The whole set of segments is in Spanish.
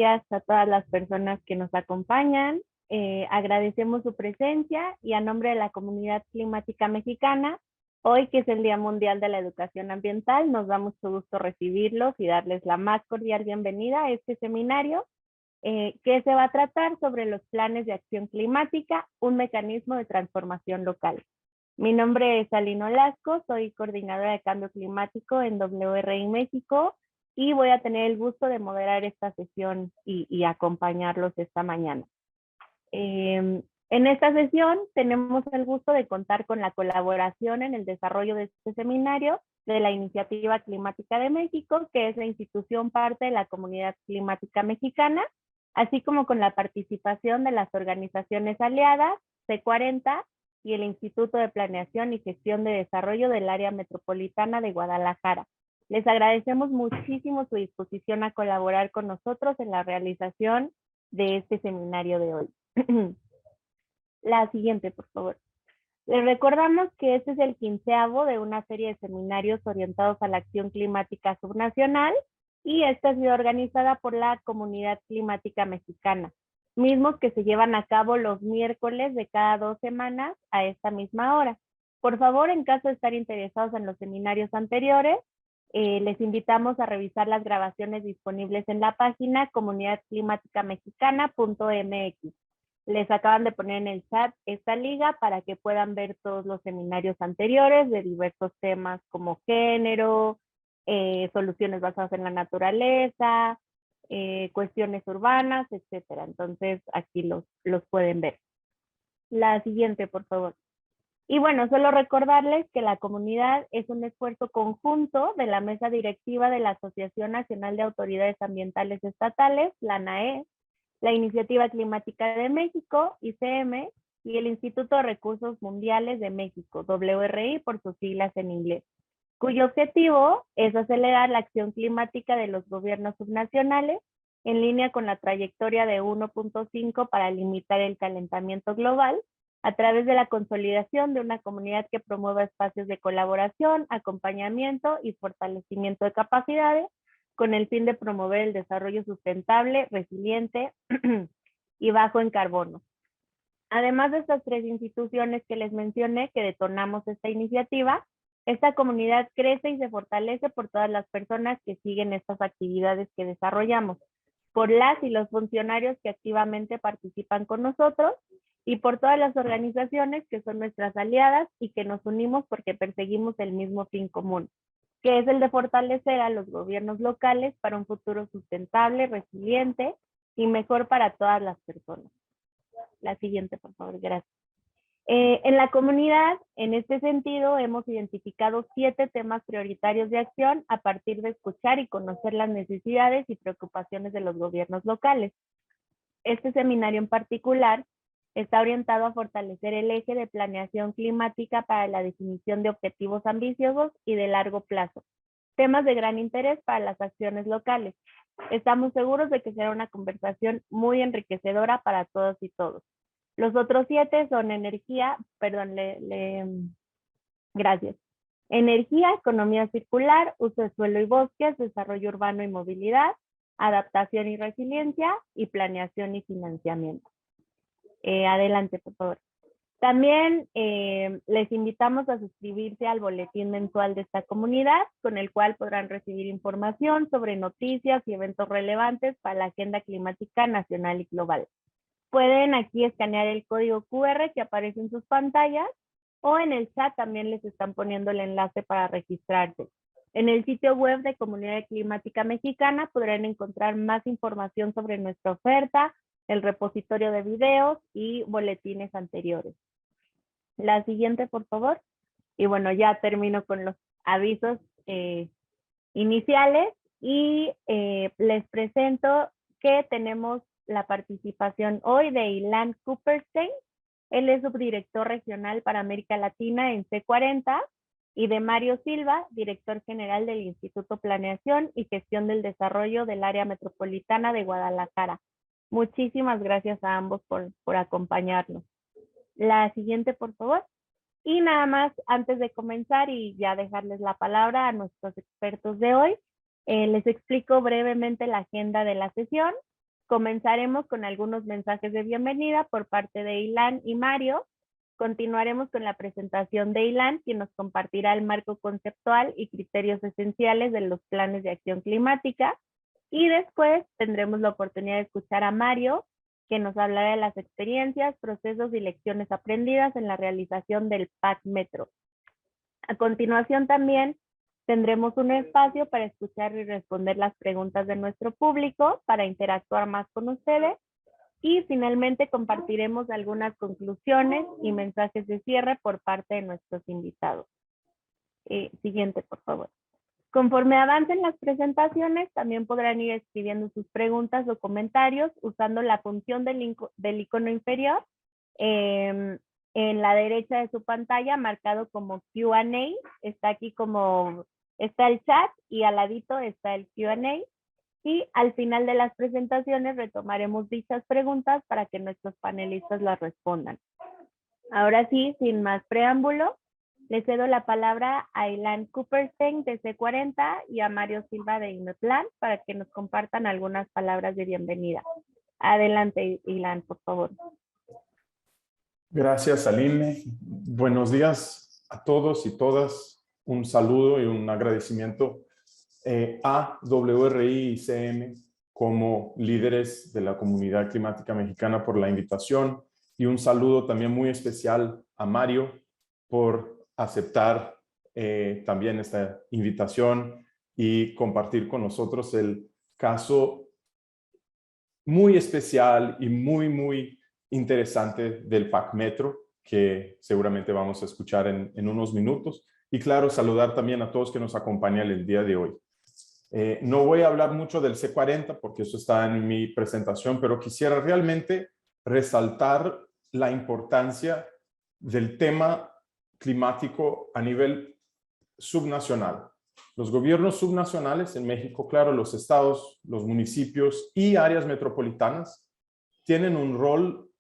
días a todas las personas que nos acompañan. Agradecemos su presencia y a nombre de la comunidad climática mexicana, hoy que es el Día Mundial de la Educación Ambiental, nos da mucho gusto recibirlos y darles la más cordial bienvenida a este seminario que se va a tratar sobre los planes de acción climática, un mecanismo de transformación local. Mi nombre es Aline Olasco, soy coordinadora de cambio climático en WRI México y voy a tener el gusto de moderar esta sesión y acompañarlos esta mañana. En esta sesión tenemos el gusto de contar con la colaboración en el desarrollo de este seminario de la Iniciativa Climática de México, que es la institución parte de la comunidad climática mexicana, así como con la participación de las organizaciones aliadas, C40 y el Instituto de Planeación y Gestión de Desarrollo del Área Metropolitana de Guadalajara. Les agradecemos muchísimo su disposición a colaborar con nosotros en la realización de este seminario de hoy. La siguiente, por favor. Les recordamos que este es el 15º de una serie de seminarios orientados a la acción climática subnacional y esta ha sido organizada por la Comunidad Climática Mexicana, mismos que se llevan a cabo los miércoles de cada 2 semanas a esta misma hora. Por favor, en caso de estar interesados en los seminarios anteriores, les invitamos a revisar las grabaciones disponibles en la página comunidadclimáticamexicana.mx. Les acaban de poner en el chat esta liga para que puedan ver todos los seminarios anteriores de diversos temas como género, soluciones basadas en la naturaleza, cuestiones urbanas, etcétera. Entonces aquí los pueden ver. La siguiente, por favor. Y bueno, solo recordarles que la comunidad es un esfuerzo conjunto de la mesa directiva de la Asociación Nacional de Autoridades Ambientales Estatales, la ANAE, la Iniciativa Climática de México, ICM, y el Instituto de Recursos Mundiales de México, WRI por sus siglas en inglés, cuyo objetivo es acelerar la acción climática de los gobiernos subnacionales en línea con la trayectoria de 1.5 para limitar el calentamiento global a través de la consolidación de una comunidad que promueva espacios de colaboración, acompañamiento y fortalecimiento de capacidades con el fin de promover el desarrollo sustentable, resiliente y bajo en carbono. Además de estas 3 instituciones que les mencioné que detonamos esta iniciativa, esta comunidad crece y se fortalece por todas las personas que siguen estas actividades que desarrollamos, por las y los funcionarios que activamente participan con nosotros y por todas las organizaciones que son nuestras aliadas y que nos unimos porque perseguimos el mismo fin común, que es el de fortalecer a los gobiernos locales para un futuro sustentable, resiliente y mejor para todas las personas. La siguiente, por favor, gracias. En la comunidad, en este sentido, hemos identificado 7 temas prioritarios de acción a partir de escuchar y conocer las necesidades y preocupaciones de los gobiernos locales. Este seminario en particular está orientado a fortalecer el eje de planeación climática para la definición de objetivos ambiciosos y de largo plazo, temas de gran interés para las acciones locales. Estamos seguros de que será una conversación muy enriquecedora para todos y todos. Los otros 7 son gracias. Energía, economía circular, uso de suelo y bosques, desarrollo urbano y movilidad, adaptación y resiliencia y planeación y financiamiento. Adelante, por favor. También les invitamos a suscribirse al boletín mensual de esta comunidad, con el cual podrán recibir información sobre noticias y eventos relevantes para la agenda climática nacional y global. Pueden aquí escanear el código QR que aparece en sus pantallas o en el chat también les están poniendo el enlace para registrarse. En el sitio web de Comunidad Climática Mexicana podrán encontrar más información sobre nuestra oferta, el repositorio de videos y boletines anteriores. La siguiente, por favor. Y bueno, ya termino con los avisos iniciales y les presento que tenemos la participación hoy de Ilan Cooperstein. Él es subdirector regional para América Latina en C40 y de Mario Silva, director general del Instituto Planeación y Gestión del Desarrollo del Área Metropolitana de Guadalajara. Muchísimas gracias a ambos por acompañarnos. La siguiente, por favor. Y nada más, antes de comenzar y ya dejarles la palabra a nuestros expertos de hoy, les explico brevemente la agenda de la sesión. Comenzaremos con algunos mensajes de bienvenida por parte de Ilan y Mario. Continuaremos con la presentación de Ilan, quien nos compartirá el marco conceptual y criterios esenciales de los planes de acción climática. Y después tendremos la oportunidad de escuchar a Mario, que nos hablará de las experiencias, procesos y lecciones aprendidas en la realización del PAC Metro. A continuación también tendremos un espacio para escuchar y responder las preguntas de nuestro público, para interactuar más con ustedes. Y finalmente compartiremos algunas conclusiones y mensajes de cierre por parte de nuestros invitados. Siguiente, por favor. Conforme avancen las presentaciones, también podrán ir escribiendo sus preguntas o comentarios usando la función del icono inferior en la derecha de su pantalla, marcado como Q&A. Está aquí como, está el chat y al ladito está el Q&A. Y al final de las presentaciones retomaremos dichas preguntas para que nuestros panelistas las respondan. Ahora sí, sin más preámbulo, le cedo la palabra a Ilan Cooperstein de C40 y a Mario Silva de Inmetlan para que nos compartan algunas palabras de bienvenida. Adelante, Ilan, por favor. Gracias, Aline. Buenos días a todos y todas. Un saludo y un agradecimiento a WRI y CM como líderes de la comunidad climática mexicana por la invitación, y un saludo también muy especial a Mario por aceptar también esta invitación y compartir con nosotros el caso muy especial y muy interesante del PAC Metro, que seguramente vamos a escuchar en unos minutos. Y claro, saludar también a todos que nos acompañan el día de hoy. No voy a hablar mucho del C40 porque eso está en mi presentación, pero quisiera realmente resaltar la importancia del tema climático a nivel subnacional. Los gobiernos subnacionales en México, claro, los estados, los municipios y áreas metropolitanas tienen un rol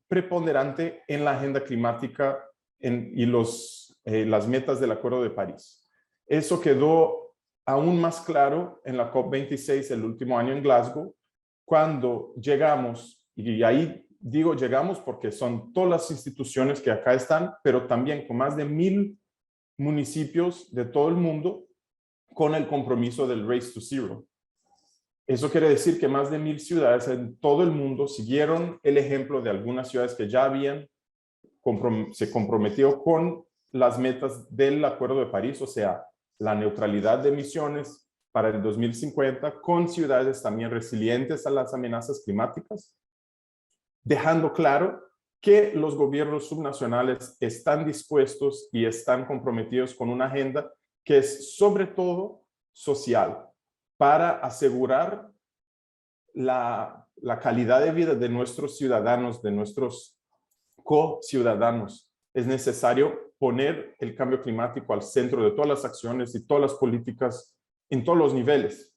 preponderante en la agenda climática y las metas del Acuerdo de París. Eso quedó aún más claro en la COP26 el último año en Glasgow, cuando llegamos, y ahí digo llegamos porque son todas las instituciones que acá están, pero también con más de 1000 municipios de todo el mundo con el compromiso del Race to Zero. Eso quiere decir que más de 1000 ciudades en todo el mundo siguieron el ejemplo de algunas ciudades que ya se comprometió con las metas del Acuerdo de París, o sea, la neutralidad de emisiones para el 2050, con ciudades también resilientes a las amenazas climáticas, dejando claro que los gobiernos subnacionales están dispuestos y están comprometidos con una agenda que es sobre todo social, para asegurar la calidad de vida de nuestros ciudadanos, de nuestros co-ciudadanos. Es necesario poner el cambio climático al centro de todas las acciones y todas las políticas en todos los niveles.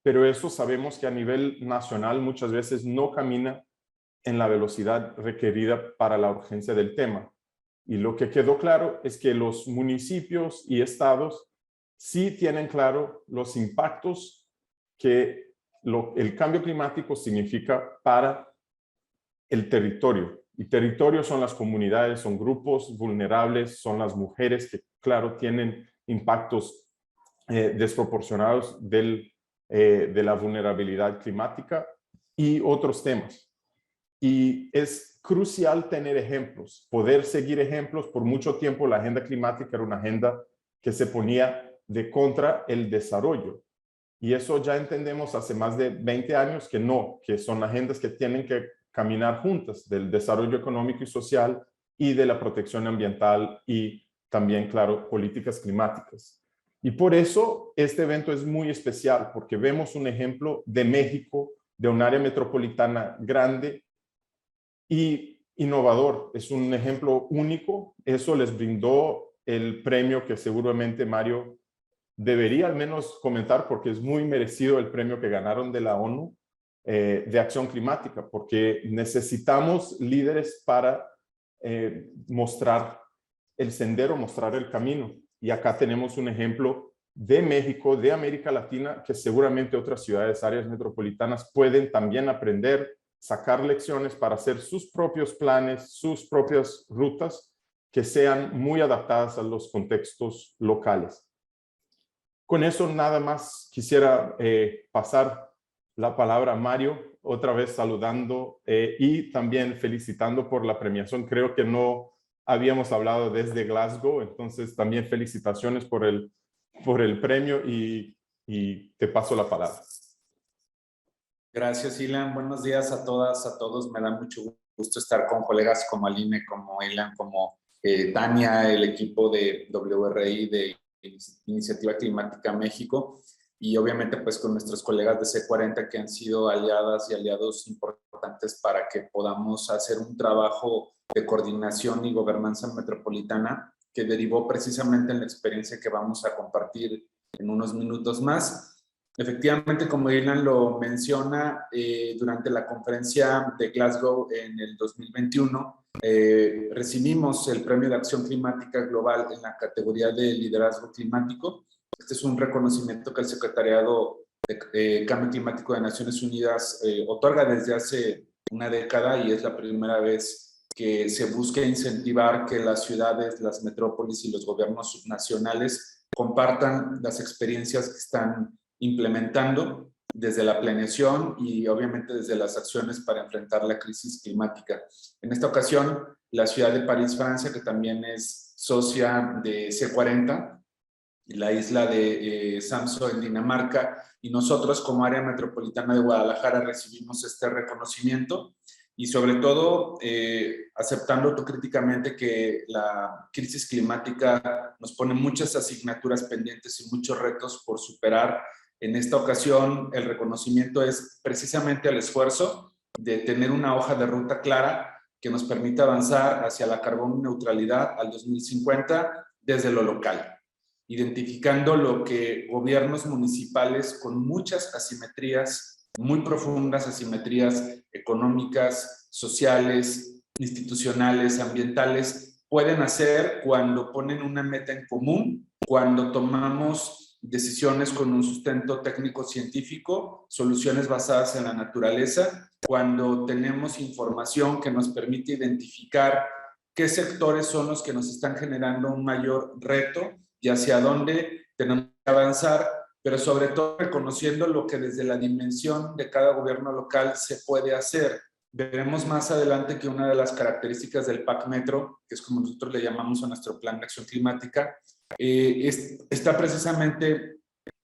Pero eso sabemos que a nivel nacional muchas veces no camina en la velocidad requerida para la urgencia del tema. Y lo que quedó claro es que los municipios y estados sí tienen claro los impactos que el cambio climático significa para el territorio. Y territorio son las comunidades, son grupos vulnerables, son las mujeres que, claro, tienen impactos desproporcionados de la vulnerabilidad climática y otros temas. Y es crucial tener ejemplos, poder seguir ejemplos. Por mucho tiempo la agenda climática era una agenda que se ponía de contra el desarrollo. Y eso ya entendemos hace más de 20 años que no, que son agendas que tienen que caminar juntas, del desarrollo económico y social y de la protección ambiental y también, claro, políticas climáticas. Y por eso este evento es muy especial, porque vemos un ejemplo de México, de un área metropolitana grande y innovador. Es un ejemplo único. Eso les brindó el premio que seguramente Mario debería al menos comentar, porque es muy merecido el premio que ganaron de la ONU de acción climática, porque necesitamos líderes para mostrar el sendero, mostrar el camino. Y acá tenemos un ejemplo de México, de América Latina, que seguramente otras ciudades, áreas metropolitanas pueden también aprender, sacar lecciones para hacer sus propios planes, sus propias rutas que sean muy adaptadas a los contextos locales. Con eso nada más quisiera pasar la palabra a Mario, otra vez saludando y también felicitando por la premiación. Creo que no habíamos hablado desde Glasgow, entonces también felicitaciones por el premio y te paso la palabra. Gracias, Ilan. Buenos días a todas, a todos. Me da mucho gusto estar con colegas como Aline, como Ilan, como Tania, el equipo de WRI, de Iniciativa Climática México, y obviamente pues con nuestros colegas de C40 que han sido aliadas y aliados importantes para que podamos hacer un trabajo de coordinación y gobernanza metropolitana que derivó precisamente en la experiencia que vamos a compartir en unos minutos más. Efectivamente, como Ilan lo menciona, durante la conferencia de Glasgow en el 2021, recibimos el Premio de Acción Climática Global en la categoría de liderazgo climático. Este es un reconocimiento que el Secretariado de Cambio Climático de Naciones Unidas otorga desde hace una década, y es la primera vez que se busca incentivar que las ciudades, las metrópolis y los gobiernos subnacionales compartan las experiencias que están implementando desde la planeación y obviamente desde las acciones para enfrentar la crisis climática. En esta ocasión, la ciudad de París, Francia, que también es socia de C40, la isla de Samso en Dinamarca, y nosotros como área metropolitana de Guadalajara recibimos este reconocimiento, y sobre todo aceptando autocríticamente que la crisis climática nos pone muchas asignaturas pendientes y muchos retos por superar. En esta ocasión, el reconocimiento es precisamente el esfuerzo de tener una hoja de ruta clara que nos permita avanzar hacia la carbono neutralidad al 2050 desde lo local, identificando lo que gobiernos municipales con muchas asimetrías, muy profundas asimetrías económicas, sociales, institucionales, ambientales, pueden hacer cuando ponen una meta en común, cuando tomamos decisiones con un sustento técnico-científico, soluciones basadas en la naturaleza, cuando tenemos información que nos permite identificar qué sectores son los que nos están generando un mayor reto y hacia dónde tenemos que avanzar, pero sobre todo reconociendo lo que desde la dimensión de cada gobierno local se puede hacer. Veremos más adelante que una de las características del PAC Metro, que es como nosotros le llamamos a nuestro Plan de Acción Climática, está precisamente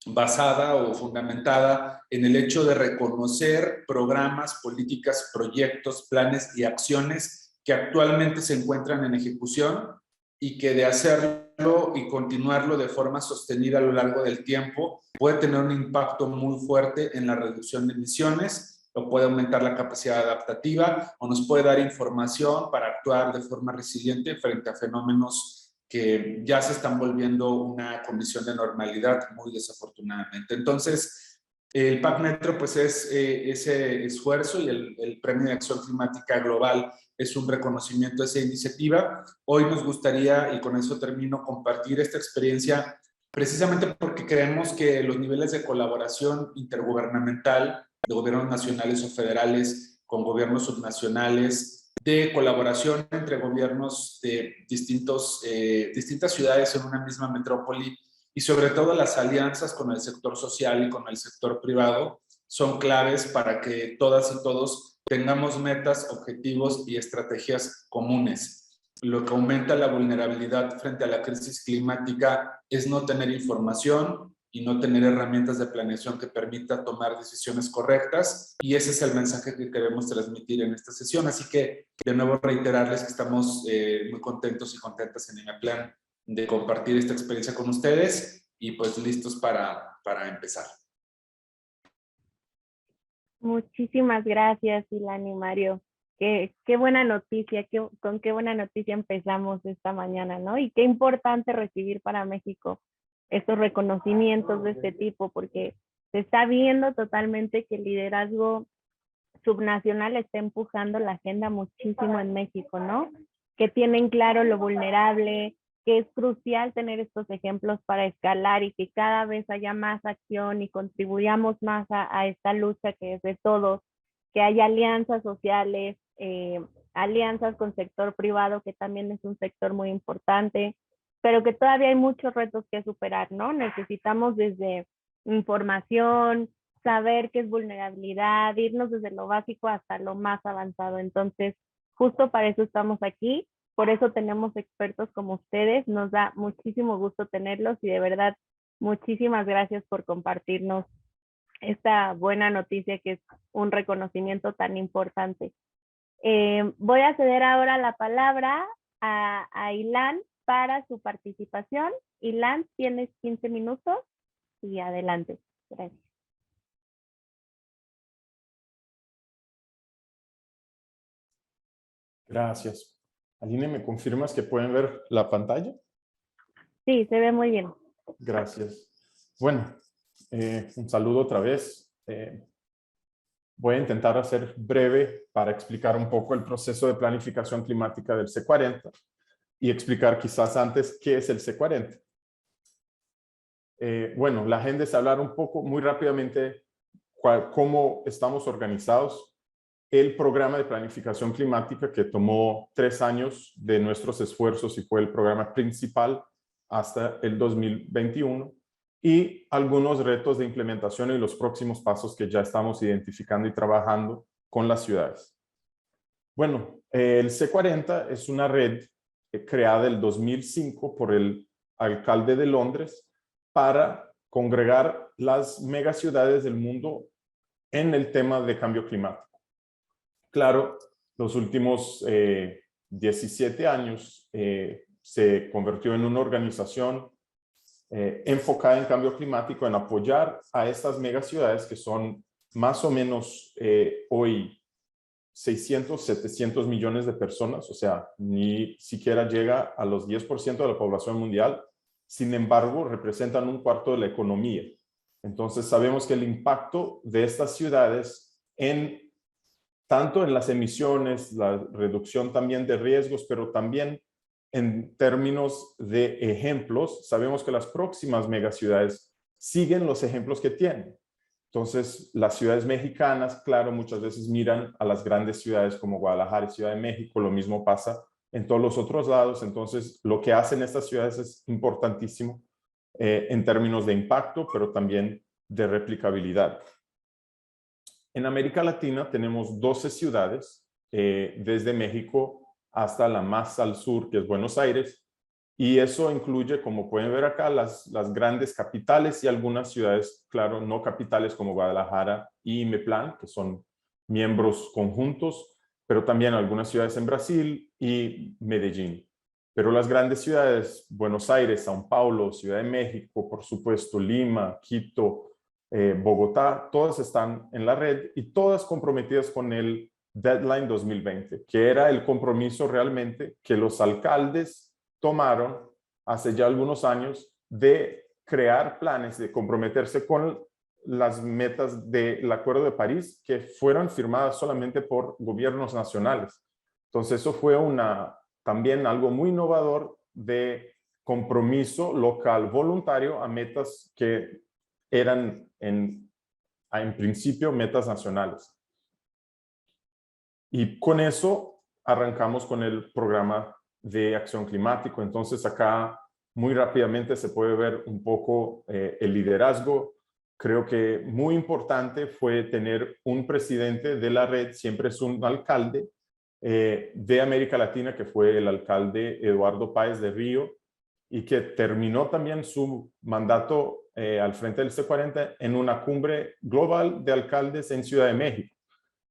basada o fundamentada en el hecho de reconocer programas, políticas, proyectos, planes y acciones que actualmente se encuentran en ejecución, y que de hacerlo y continuarlo de forma sostenida a lo largo del tiempo puede tener un impacto muy fuerte en la reducción de emisiones, o puede aumentar la capacidad adaptativa, o nos puede dar información para actuar de forma resiliente frente a fenómenos que ya se están volviendo una condición de normalidad, muy desafortunadamente. Entonces, el PAC Metro pues es ese esfuerzo, y el Premio de Acción Climática Global es un reconocimiento de esa iniciativa. Hoy nos gustaría, y con eso termino, compartir esta experiencia precisamente porque creemos que los niveles de colaboración intergubernamental de gobiernos nacionales o federales con gobiernos subnacionales, de colaboración entre gobiernos de distintas ciudades en una misma metrópoli, y sobre todo las alianzas con el sector social y con el sector privado, son claves para que todas y todos tengamos metas, objetivos y estrategias comunes. Lo que aumenta la vulnerabilidad frente a la crisis climática es no tener información y no tener herramientas de planeación que permita tomar decisiones correctas, y ese es el mensaje que queremos transmitir en esta sesión. Así que de nuevo reiterarles que estamos muy contentos y contentas en Inaplan de compartir esta experiencia con ustedes, y pues listos para empezar. Muchísimas gracias, Ilan y Mario. Qué buena noticia, con qué buena noticia empezamos esta mañana, ¿no? Y qué importante recibir para México estos reconocimientos de este tipo, porque se está viendo totalmente que el liderazgo subnacional está empujando la agenda muchísimo en México, ¿no? Que tienen claro lo vulnerable, que es crucial tener estos ejemplos para escalar y que cada vez haya más acción y contribuyamos más a esta lucha que es de todos, que haya alianzas sociales, alianzas con sector privado, que también es un sector muy importante, pero que todavía hay muchos retos que superar, ¿no? Necesitamos desde información, saber qué es vulnerabilidad, irnos desde lo básico hasta lo más avanzado. Entonces, justo para eso estamos aquí. Por eso tenemos expertos como ustedes. Nos da muchísimo gusto tenerlos y de verdad, muchísimas gracias por compartirnos esta buena noticia que es un reconocimiento tan importante. Voy a ceder ahora la palabra a Ilan para su participación. Ilan, tienes 15 minutos y adelante. Gracias. Gracias. Aline, ¿me confirmas que pueden ver la pantalla? Sí, se ve muy bien. Gracias. Bueno, un saludo otra vez. Voy a intentar hacer breve para explicar un poco el proceso de planificación climática del C40 y explicar quizás antes qué es el C40. Bueno, la agenda es hablar un poco, muy rápidamente, cómo estamos organizados. El programa de planificación climática que tomó 3 años de nuestros esfuerzos y fue el programa principal hasta el 2021 y algunos retos de implementación y los próximos pasos que ya estamos identificando y trabajando con las ciudades. Bueno, el C40 es una red creada en 2005 por el alcalde de Londres para congregar las megaciudades del mundo en el tema de cambio climático. Claro, los últimos 17 años se convirtió en una organización enfocada en cambio climático, en apoyar a estas megaciudades que son más o menos hoy 600, 700 millones de personas, o sea, ni siquiera llega a los 10% de la población mundial. Sin embargo, representan un cuarto de la economía. Entonces, sabemos que el impacto de estas ciudades tanto en las emisiones, la reducción también de riesgos, pero también en términos de ejemplos, sabemos que las próximas megaciudades siguen los ejemplos que tienen. Entonces, las ciudades mexicanas, claro, muchas veces miran a las grandes ciudades como Guadalajara y Ciudad de México, lo mismo pasa en todos los otros lados. Entonces, lo que hacen estas ciudades es importantísimo en términos de impacto, pero también de replicabilidad. En América Latina tenemos 12 ciudades, desde México hasta la más al sur, que es Buenos Aires, y eso incluye, como pueden ver acá, las grandes capitales y algunas ciudades, claro, no capitales como Guadalajara y Imeplan, que son miembros conjuntos, pero también algunas ciudades en Brasil y Medellín. Pero las grandes ciudades, Buenos Aires, São Paulo, Ciudad de México, por supuesto, Lima, Quito, Bogotá, todas están en la red y todas comprometidas con el Deadline 2020, que era el compromiso realmente que los alcaldes tomaron hace ya algunos años de crear planes, de comprometerse con las metas del Acuerdo de París, que fueron firmadas solamente por gobiernos nacionales. Entonces eso fue también algo muy innovador de compromiso local voluntario a metas que eran en principio metas nacionales. Y con eso arrancamos con el programa de acción climático. Entonces acá muy rápidamente se puede ver un poco el liderazgo. Creo que muy importante fue tener un presidente de la red, siempre es un alcalde de América Latina, que fue el alcalde Eduardo Páez de Río, y que terminó también su mandato al frente del C40 en una cumbre global de alcaldes en Ciudad de México.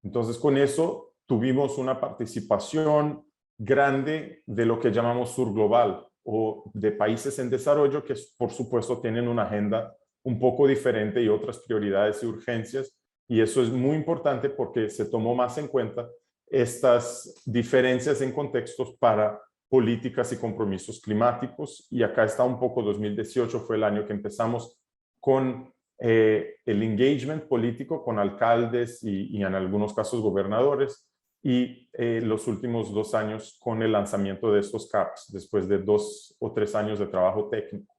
Entonces, con eso tuvimos una participación grande de lo que llamamos Sur Global o de países en desarrollo que, por supuesto, tienen una agenda un poco diferente y otras prioridades y urgencias. Y eso es muy importante porque se tomó más en cuenta estas diferencias en contextos para políticas y compromisos climáticos. Y acá está un poco 2018, fue el año que empezamos con el engagement político con alcaldes y en algunos casos gobernadores. y los últimos 2 años con el lanzamiento de estos CAPs, después de 2 o 3 años de trabajo técnico.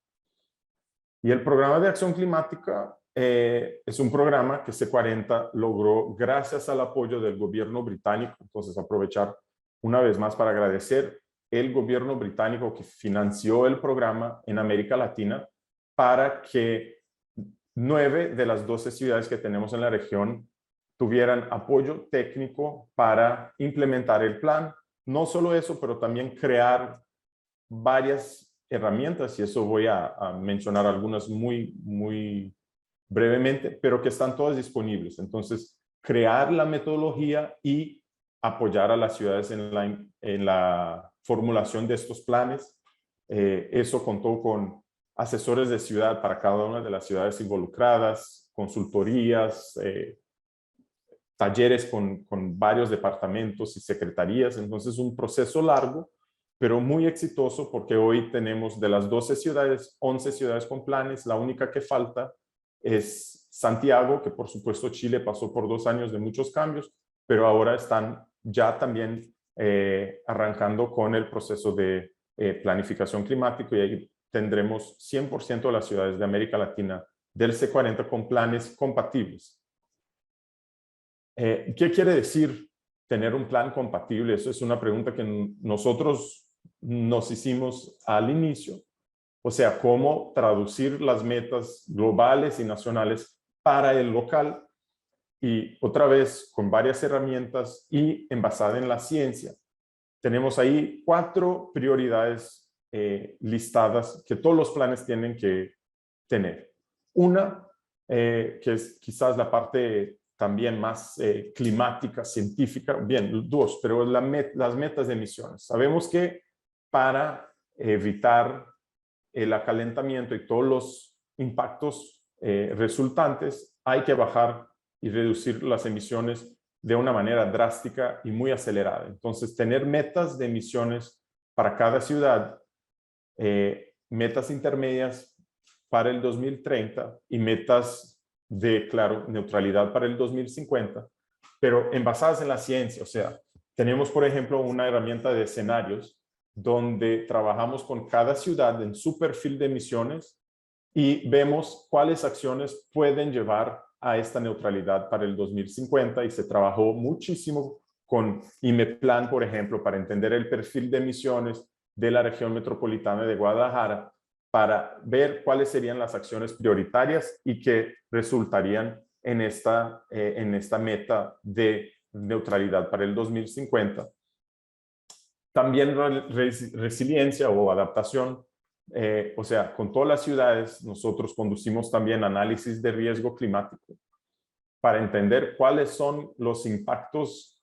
Y el programa de acción climática es un programa que C40 logró gracias al apoyo del gobierno británico. Entonces, aprovechar una vez más para agradecer el gobierno británico que financió el programa en América Latina para que 9 de las 12 ciudades que tenemos en la región tuvieran apoyo técnico para implementar el plan. No solo eso, pero también crear varias herramientas, y eso voy a mencionar algunas muy brevemente, pero que están todas disponibles. Entonces, crear la metodología y apoyar a las ciudades en la formulación de estos planes. Eso contó con asesores de ciudad para cada una de las ciudades involucradas, consultorías, talleres con varios departamentos y secretarías. Entonces, un proceso largo, pero muy exitoso, porque hoy tenemos de las 12 ciudades, 11 ciudades con planes. La única que falta es Santiago, que por supuesto Chile pasó por 2 años de muchos cambios, pero ahora están ya también arrancando con el proceso de planificación climática, y ahí tendremos 100% de las ciudades de América Latina del C40 con planes compatibles. ¿Qué quiere decir tener un plan compatible? Eso es una pregunta que nosotros nos hicimos al inicio. O sea, cómo traducir las metas globales y nacionales para el local, y otra vez con varias herramientas y basada en la ciencia. Tenemos ahí 4 prioridades listadas que todos los planes tienen que tener. Una, que es quizás la parte también más climática, científica, bien, 2, pero las metas de emisiones. Sabemos que para evitar el acalentamiento y todos los impactos resultantes, hay que bajar y reducir las emisiones de una manera drástica y muy acelerada. Entonces, tener metas de emisiones para cada ciudad, metas intermedias para el 2030 y metas de, claro, neutralidad para el 2050, pero basadas en la ciencia. O sea, tenemos, por ejemplo, una herramienta de escenarios donde trabajamos con cada ciudad en su perfil de emisiones y vemos cuáles acciones pueden llevar a esta neutralidad para el 2050, y se trabajó muchísimo con IMEPLAN, por ejemplo, para entender el perfil de emisiones de la región metropolitana de Guadalajara, para ver cuáles serían las acciones prioritarias y que resultarían en esta meta de neutralidad para el 2050. También resiliencia o adaptación. O sea, con todas las ciudades nosotros conducimos también análisis de riesgo climático para entender cuáles son los impactos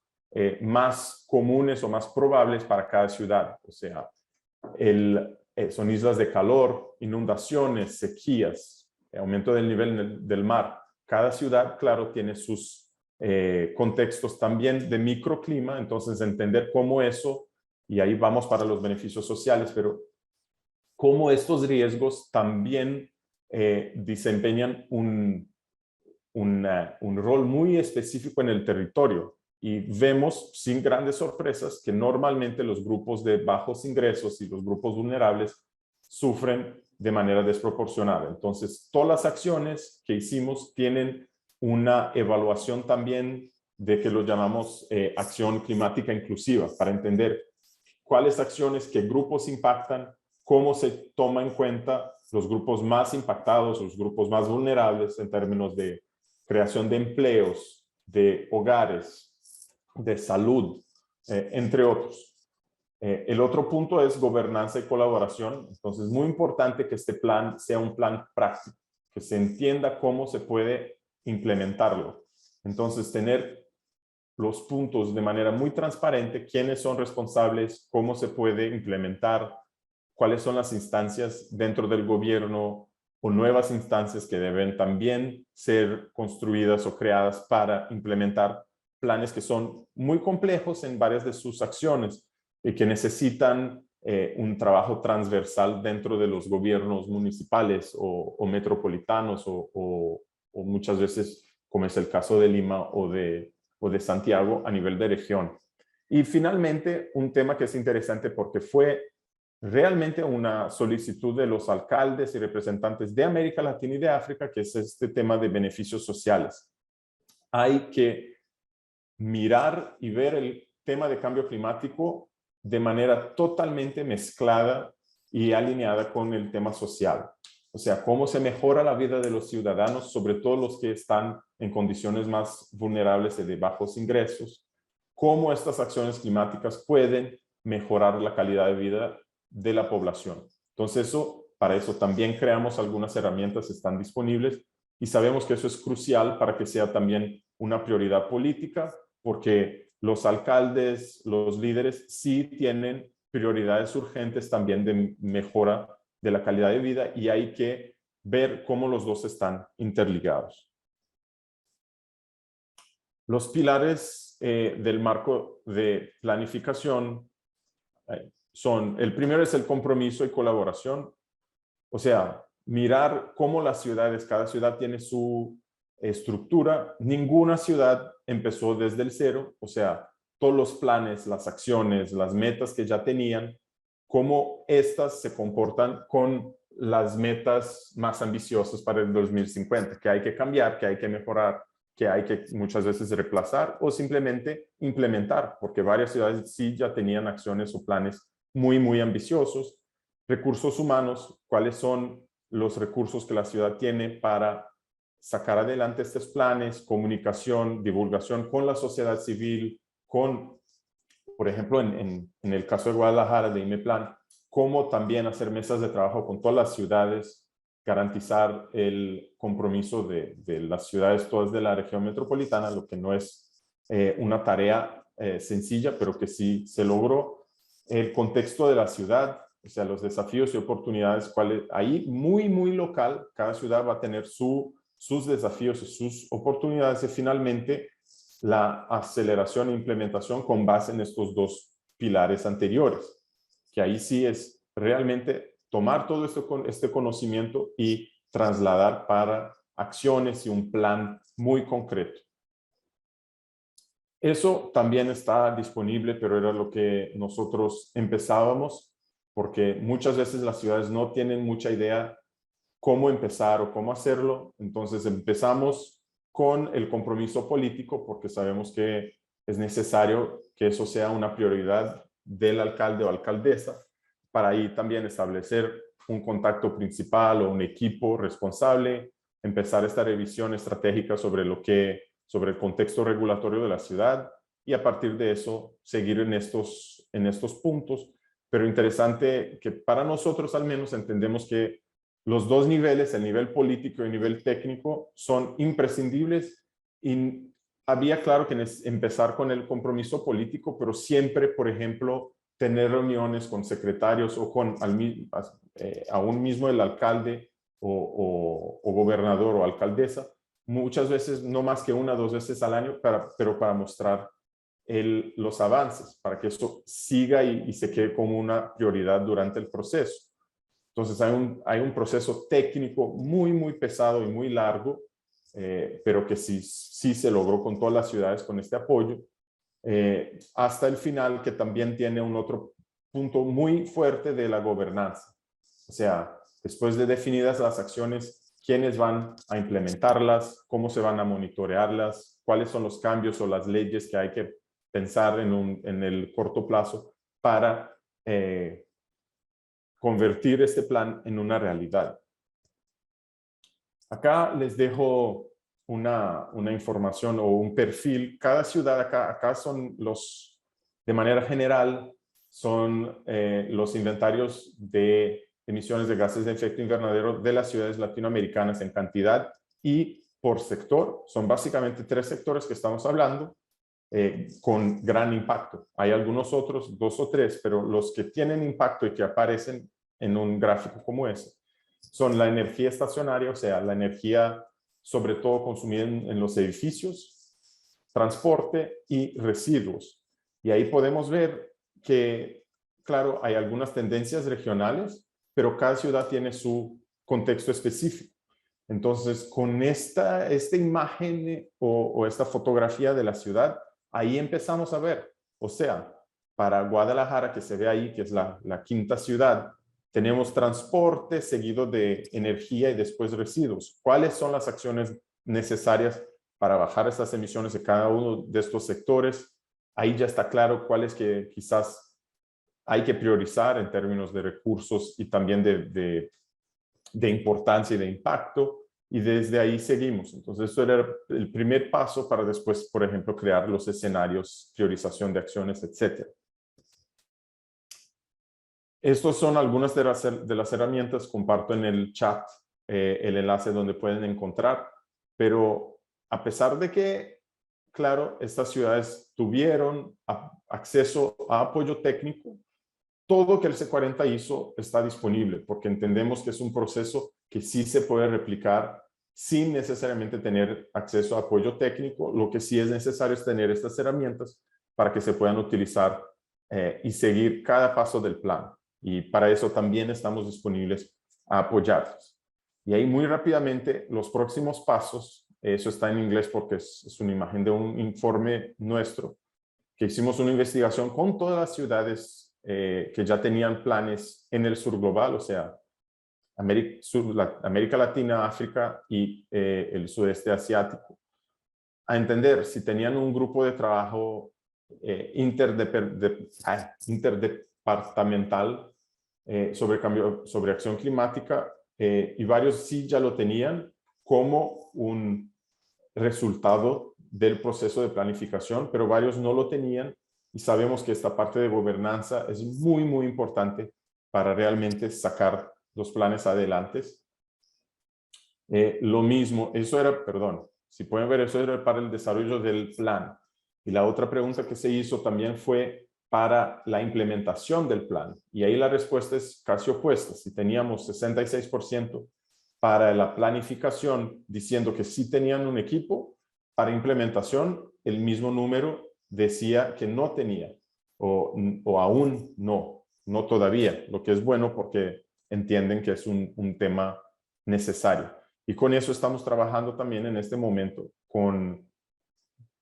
más comunes o más probables para cada ciudad. O sea, son islas de calor, inundaciones, sequías, aumento del nivel del mar. Cada ciudad, claro, tiene sus contextos también de microclima. Entonces, entender cómo eso, y ahí vamos para los beneficios sociales, pero cómo estos riesgos también desempeñan un rol muy específico en el territorio. Y vemos, sin grandes sorpresas, que normalmente los grupos de bajos ingresos y los grupos vulnerables sufren de manera desproporcionada. Entonces, todas las acciones que hicimos tienen una evaluación también de que lo llamamos acción climática inclusiva, para entender cuáles acciones, qué grupos impactan, cómo se toma en cuenta los grupos más impactados, los grupos más vulnerables en términos de creación de empleos, de hogares, de salud, entre otros. El otro punto es gobernanza y colaboración. Entonces, es muy importante que este plan sea un plan práctico, que se entienda cómo se puede implementarlo. Entonces, tener los puntos de manera muy transparente, quiénes son responsables, cómo se puede implementar, cuáles son las instancias dentro del gobierno o nuevas instancias que deben también ser construidas o creadas para implementar planes que son muy complejos en varias de sus acciones y que necesitan un trabajo transversal dentro de los gobiernos municipales o metropolitanos o muchas veces, como es el caso de Lima o de Santiago, a nivel de región. Y finalmente, un tema que es interesante porque fue realmente una solicitud de los alcaldes y representantes de América Latina y de África, que es este tema de beneficios sociales. Hay que mirar y ver el tema de cambio climático de manera totalmente mezclada y alineada con el tema social. O sea, cómo se mejora la vida de los ciudadanos, sobre todo los que están en condiciones más vulnerables y de bajos ingresos, cómo estas acciones climáticas pueden mejorar la calidad de vida de la población. Entonces, para eso también creamos algunas herramientas que están disponibles y sabemos que eso es crucial para que sea también una prioridad política, porque los alcaldes, los líderes sí tienen prioridades urgentes también de mejora de la calidad de vida y hay que ver cómo los dos están interligados. Los pilares del marco de planificación son, el primero es el compromiso y colaboración, o sea, mirar cómo las ciudades, cada ciudad tiene su estructura. Ninguna ciudad empezó desde el cero, o sea, todos los planes, las acciones, las metas que ya tenían, cómo estas se comportan con las metas más ambiciosas para el 2050, que hay que cambiar, que hay que mejorar, que hay que muchas veces reemplazar o simplemente implementar, porque varias ciudades sí ya tenían acciones o planes muy, muy ambiciosos. Recursos humanos, cuáles son los recursos que la ciudad tiene para sacar adelante estos planes, comunicación, divulgación con la sociedad civil, con, por ejemplo, en el caso de Guadalajara, de IMEPLAN, cómo también hacer mesas de trabajo con todas las ciudades, garantizar el compromiso de las ciudades todas de la región metropolitana, lo que no es una tarea sencilla, pero que sí se logró. El contexto de la ciudad, o sea, los desafíos y oportunidades, cuáles, ahí muy, muy local, cada ciudad va a tener sus desafíos y sus oportunidades y finalmente la aceleración e implementación con base en estos dos pilares anteriores, que ahí sí es realmente tomar todo este conocimiento y trasladar para acciones y un plan muy concreto. Eso también está disponible, pero era lo que nosotros empezábamos, porque muchas veces las ciudades no tienen mucha idea cómo empezar o cómo hacerlo. Entonces empezamos con el compromiso político, porque sabemos que es necesario que eso sea una prioridad del alcalde o alcaldesa, para ahí también establecer un contacto principal o un equipo responsable, empezar esta revisión estratégica sobre el contexto regulatorio de la ciudad y a partir de eso seguir en estos puntos. Pero interesante que para nosotros al menos entendemos que los dos niveles, el nivel político y el nivel técnico, son imprescindibles y había claro que empezar con el compromiso político, pero siempre, por ejemplo, tener reuniones con secretarios o con aún mismo el alcalde o gobernador o alcaldesa, muchas veces, no más que 1 o 2 veces al año, pero para mostrar los avances, para que eso siga y se quede como una prioridad durante el proceso. Entonces hay un proceso técnico muy, muy pesado y muy largo, pero que sí se logró con todas las ciudades con este apoyo, hasta el final, que también tiene un otro punto muy fuerte de la gobernanza. O sea, después de definidas las acciones, quiénes van a implementarlas, cómo se van a monitorearlas, cuáles son los cambios o las leyes que hay que pensar en el corto plazo para convertir este plan en una realidad. Acá les dejo una información o un perfil. Cada ciudad acá son de manera general, son los inventarios de emisiones de gases de efecto invernadero de las ciudades latinoamericanas en cantidad y por sector. Son básicamente 3 sectores que estamos hablando con gran impacto. Hay algunos otros, 2 o 3, pero los que tienen impacto y que aparecen en un gráfico como ese son la energía estacionaria, o sea, la energía sobre todo consumida en los edificios, transporte y residuos. Y ahí podemos ver que, claro, hay algunas tendencias regionales, pero cada ciudad tiene su contexto específico. Entonces, con esta imagen o esta fotografía de la ciudad, ahí empezamos a ver, O sea, para Guadalajara, que se ve ahí, que es la quinta ciudad, tenemos transporte seguido de energía y después residuos. ¿Cuáles son las acciones necesarias para bajar estas emisiones de cada uno de estos sectores? Ahí ya está claro cuáles que quizás hay que priorizar en términos de recursos y también de importancia y de impacto. Y desde ahí seguimos. Entonces, eso era el primer paso para después, por ejemplo, crear los escenarios, priorización de acciones, etc. Estos son algunas de las herramientas. Comparto en el chat el enlace donde pueden encontrar. Pero a pesar de que, claro, estas ciudades tuvieron acceso a apoyo técnico, todo que el C40 hizo está disponible, porque entendemos que es un proceso que sí se puede replicar sin necesariamente tener acceso a apoyo técnico. Lo que sí es necesario es tener estas herramientas para que se puedan utilizar y seguir cada paso del plan. Y para eso también estamos disponibles a apoyarlos. Y ahí muy rápidamente los próximos pasos, eso está en inglés porque es una imagen de un informe nuestro, que hicimos una investigación con todas las ciudades que ya tenían planes en el sur global, o sea, América Latina, África y el sudeste asiático, a entender si tenían un grupo de trabajo interdepartamental sobre acción climática, y varios sí ya lo tenían como un resultado del proceso de planificación, pero varios no lo tenían, y sabemos que esta parte de gobernanza es muy, muy importante para realmente sacar los planes adelante. Lo mismo, eso era, perdón, si pueden ver, eso era para el desarrollo del plan. Y la otra pregunta que se hizo también fue para la implementación del plan. Y ahí la respuesta es casi opuesta. Si teníamos 66% para la planificación, diciendo que sí tenían un equipo, para implementación, el mismo número decía que no tenía, o aún no todavía, lo que es bueno porque entienden que es un tema necesario. Y con eso estamos trabajando también en este momento con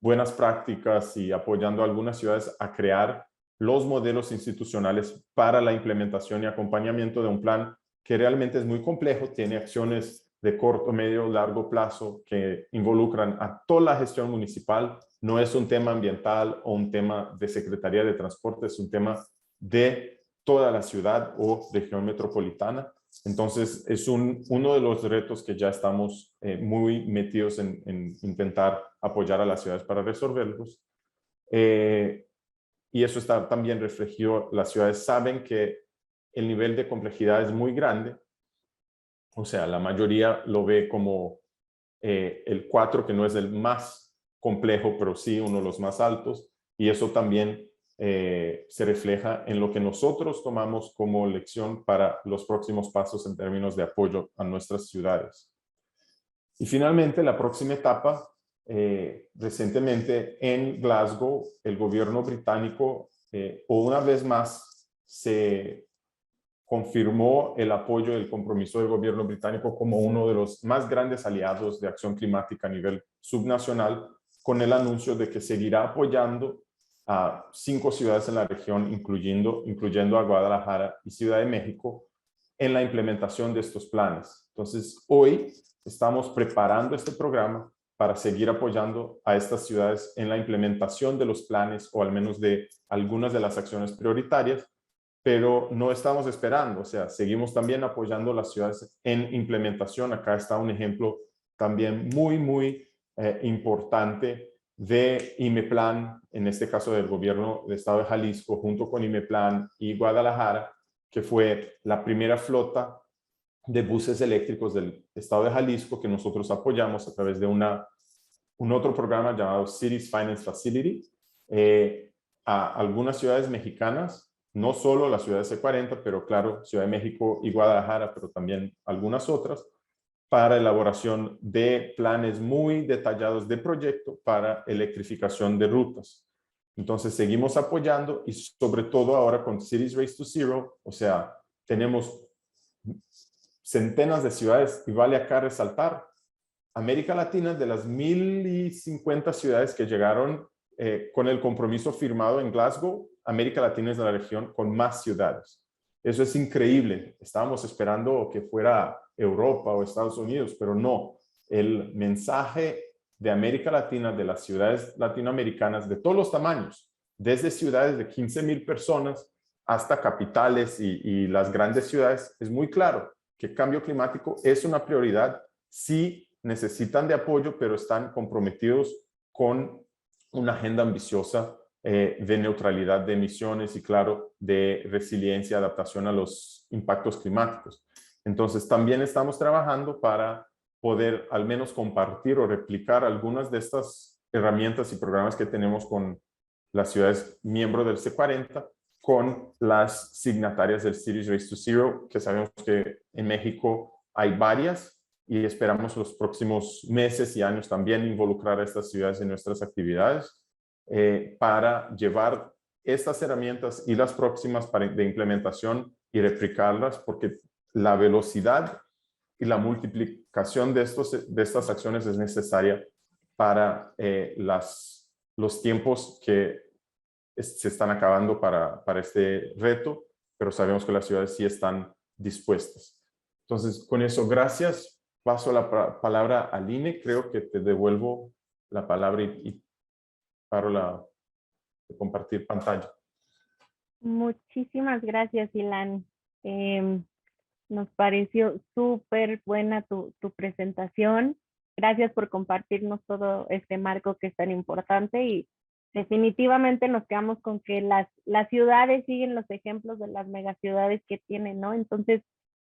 buenas prácticas y apoyando a algunas ciudades a crear los modelos institucionales para la implementación y acompañamiento de un plan que realmente es muy complejo, tiene acciones de corto, medio, largo plazo que involucran a toda la gestión municipal. No es un tema ambiental o un tema de Secretaría de Transporte, es un tema de toda la ciudad o región metropolitana. Entonces, es uno de los retos que ya estamos muy metidos en intentar apoyar a las ciudades para resolverlos. Y eso está también reflejado. Las ciudades saben que el nivel de complejidad es muy grande. O sea, la mayoría lo ve como el 4, que no es el más complejo, pero sí uno de los más altos. Y eso también se refleja en lo que nosotros tomamos como lección para los próximos pasos en términos de apoyo a nuestras ciudades. Y finalmente, la próxima etapa, recientemente en Glasgow, el gobierno británico, una vez más, se confirmó el apoyo y el compromiso del gobierno británico como uno de los más grandes aliados de acción climática a nivel subnacional, con el anuncio de que seguirá apoyando a 5 ciudades en la región, incluyendo a Guadalajara y Ciudad de México, en la implementación de estos planes. Entonces, hoy estamos preparando este programa para seguir apoyando a estas ciudades en la implementación de los planes, o al menos de algunas de las acciones prioritarias, pero no estamos esperando, o sea, seguimos también apoyando a las ciudades en implementación. Acá está un ejemplo también muy, muy importante de IMEPLAN, en este caso del gobierno del estado de Jalisco, junto con IMEPLAN y Guadalajara, que fue la primera flota de buses eléctricos del estado de Jalisco que nosotros apoyamos a través de un otro programa llamado Cities Finance Facility, a algunas ciudades mexicanas, no solo la ciudad de C40, pero claro, Ciudad de México y Guadalajara, pero también algunas otras, para elaboración de planes muy detallados de proyecto para electrificación de rutas. Entonces seguimos apoyando, y sobre todo ahora con Cities Race to Zero, o sea, tenemos centenas de ciudades, y vale acá resaltar, América Latina, de las 1050 ciudades que llegaron con el compromiso firmado en Glasgow, América Latina es la región con más ciudades. Eso es increíble. Estábamos esperando que fuera Europa o Estados Unidos, pero no. El mensaje de América Latina, de las ciudades latinoamericanas de todos los tamaños, desde ciudades de 15,000 personas hasta capitales y las grandes ciudades, es muy claro que el cambio climático es una prioridad. Sí necesitan de apoyo, pero están comprometidos con una agenda ambiciosa de neutralidad de emisiones y, claro, de resiliencia y adaptación a los impactos climáticos. Entonces, también estamos trabajando para poder al menos compartir o replicar algunas de estas herramientas y programas que tenemos con las ciudades miembros del C40, con las signatarias del Cities Race to Zero, que sabemos que en México hay varias, y esperamos los próximos meses y años también involucrar a estas ciudades en nuestras actividades para llevar estas herramientas y las próximas de implementación y replicarlas, porque la velocidad y la multiplicación de estas acciones es necesaria para los tiempos que se están acabando para este reto, pero sabemos que las ciudades sí están dispuestas. Entonces, con eso, gracias. Paso la palabra a Line. Creo que te devuelvo la palabra y paro de compartir pantalla. Muchísimas gracias, Ilan. Nos pareció súper buena tu presentación. Gracias por compartirnos todo este marco que es tan importante, y definitivamente nos quedamos con que las ciudades siguen los ejemplos de las megaciudades que tienen, ¿no? Entonces,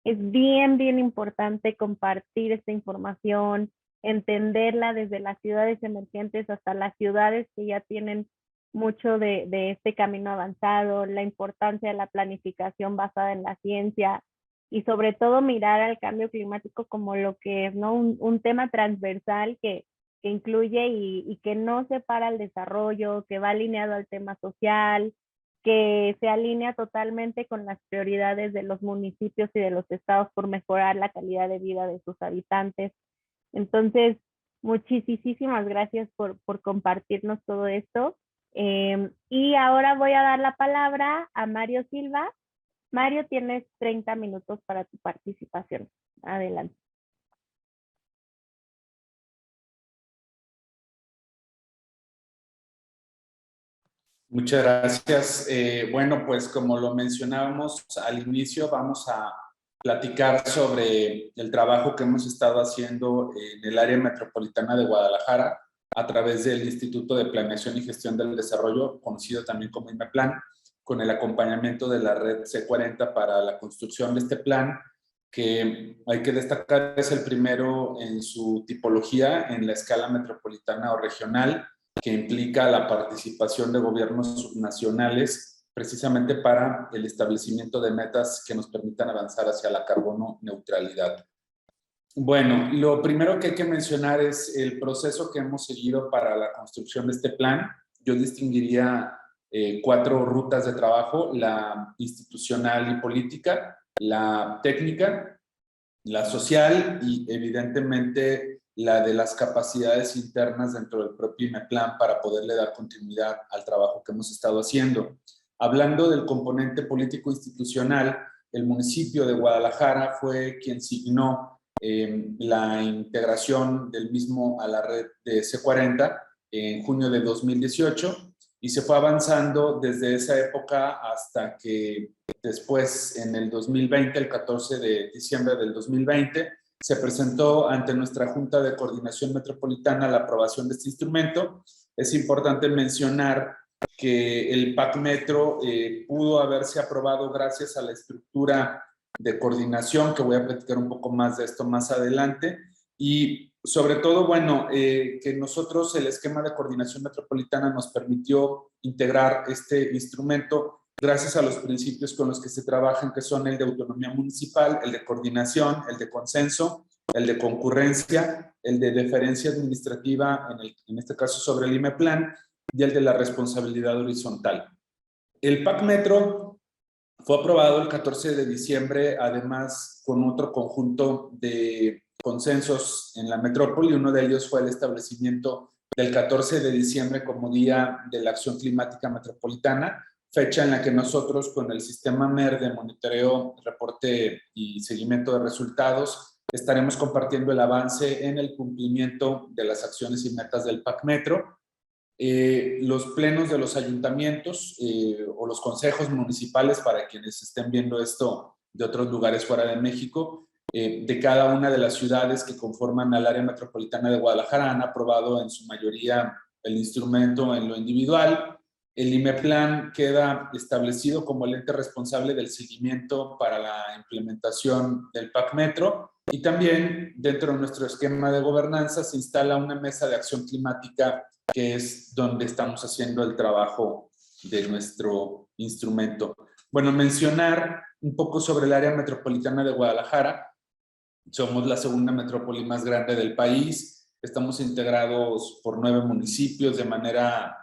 es bien, bien importante compartir esta información, entenderla desde las ciudades emergentes hasta las ciudades que ya tienen mucho de este camino avanzado, la importancia de la planificación basada en la ciencia y sobre todo mirar al cambio climático como lo que es, ¿no? Un tema transversal que incluye y que no separa el desarrollo, que va alineado al tema social, que se alinea totalmente con las prioridades de los municipios y de los estados por mejorar la calidad de vida de sus habitantes. Entonces, muchísimas gracias por compartirnos todo esto. Y ahora voy a dar la palabra a Mario Silva. Mario, tienes 30 minutos para tu participación. Adelante. Muchas gracias. Bueno, pues como lo mencionábamos al inicio, vamos a platicar sobre el trabajo que hemos estado haciendo en el área metropolitana de Guadalajara a través del Instituto de Planeación y Gestión del Desarrollo, conocido también como IMEPLAN, con el acompañamiento de la red C40 para la construcción de este plan, que hay que destacar es el primero en su tipología en la escala metropolitana o regional, que implica la participación de gobiernos subnacionales precisamente para el establecimiento de metas que nos permitan avanzar hacia la carbono neutralidad. Bueno, lo primero que hay que mencionar es el proceso que hemos seguido para la construcción de este plan. Yo distinguiría 4 rutas de trabajo: la institucional y política, la técnica, la social y evidentemente la de las capacidades internas dentro del propio IMEPLAN para poderle dar continuidad al trabajo que hemos estado haciendo. Hablando del componente político institucional, el municipio de Guadalajara fue quien signó la integración del mismo a la red de C40 en junio de 2018 y se fue avanzando desde esa época hasta que después, en el 2020, el 14 de diciembre del 2020, se presentó ante nuestra Junta de Coordinación Metropolitana la aprobación de este instrumento. Es importante mencionar que el PAC Metro pudo haberse aprobado gracias a la estructura de coordinación, que voy a platicar un poco más de esto más adelante, y sobre todo, bueno, que nosotros el esquema de coordinación metropolitana nos permitió integrar este instrumento gracias a los principios con los que se trabajan, que son el de autonomía municipal, el de coordinación, el de consenso, el de concurrencia, el de deferencia administrativa, en este caso sobre el IMEPLAN, y el de la responsabilidad horizontal. El PAC Metro fue aprobado el 14 de diciembre, además con otro conjunto de consensos en la metrópoli. Uno de ellos fue el establecimiento del 14 de diciembre como Día de la Acción Climática Metropolitana, fecha en la que nosotros con el sistema MER de monitoreo, reporte y seguimiento de resultados estaremos compartiendo el avance en el cumplimiento de las acciones y metas del PAC Metro. Los plenos de los ayuntamientos o los consejos municipales, para quienes estén viendo esto de otros lugares fuera de México, de cada una de las ciudades que conforman al área metropolitana de Guadalajara han aprobado en su mayoría el instrumento en lo individual. El IMEPLAN queda establecido como el ente responsable del seguimiento para la implementación del PAC Metro, y también dentro de nuestro esquema de gobernanza se instala una mesa de acción climática, que es donde estamos haciendo el trabajo de nuestro instrumento. Bueno, mencionar un poco sobre el área metropolitana de Guadalajara. Somos la segunda metrópoli más grande del país. Estamos integrados por 9 municipios de manera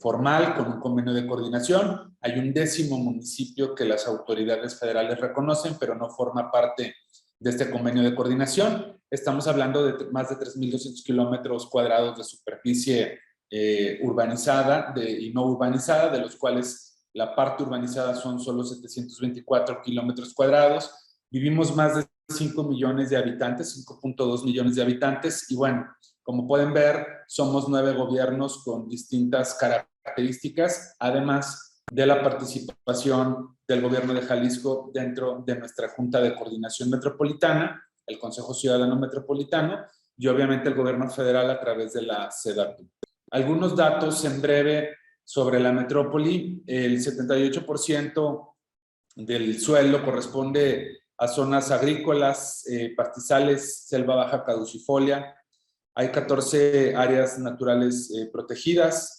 formal, con un convenio de coordinación. Hay un 10º municipio que las autoridades federales reconocen, pero no forma parte de este convenio de coordinación. Estamos hablando de más de 3.200 kilómetros cuadrados de superficie urbanizada y no urbanizada, de los cuales la parte urbanizada son solo 724 kilómetros cuadrados. Vivimos más de 5 millones de habitantes, 5.2 millones de habitantes, y bueno, como pueden ver, somos 9 gobiernos con distintas características, además de la participación del gobierno de Jalisco dentro de nuestra Junta de Coordinación Metropolitana, el Consejo Ciudadano Metropolitano, y obviamente el gobierno federal a través de la SEDATU. Algunos datos en breve sobre la metrópoli. El 78% del suelo corresponde a zonas agrícolas, pastizales, selva baja caducifolia. Hay 14 áreas naturales protegidas,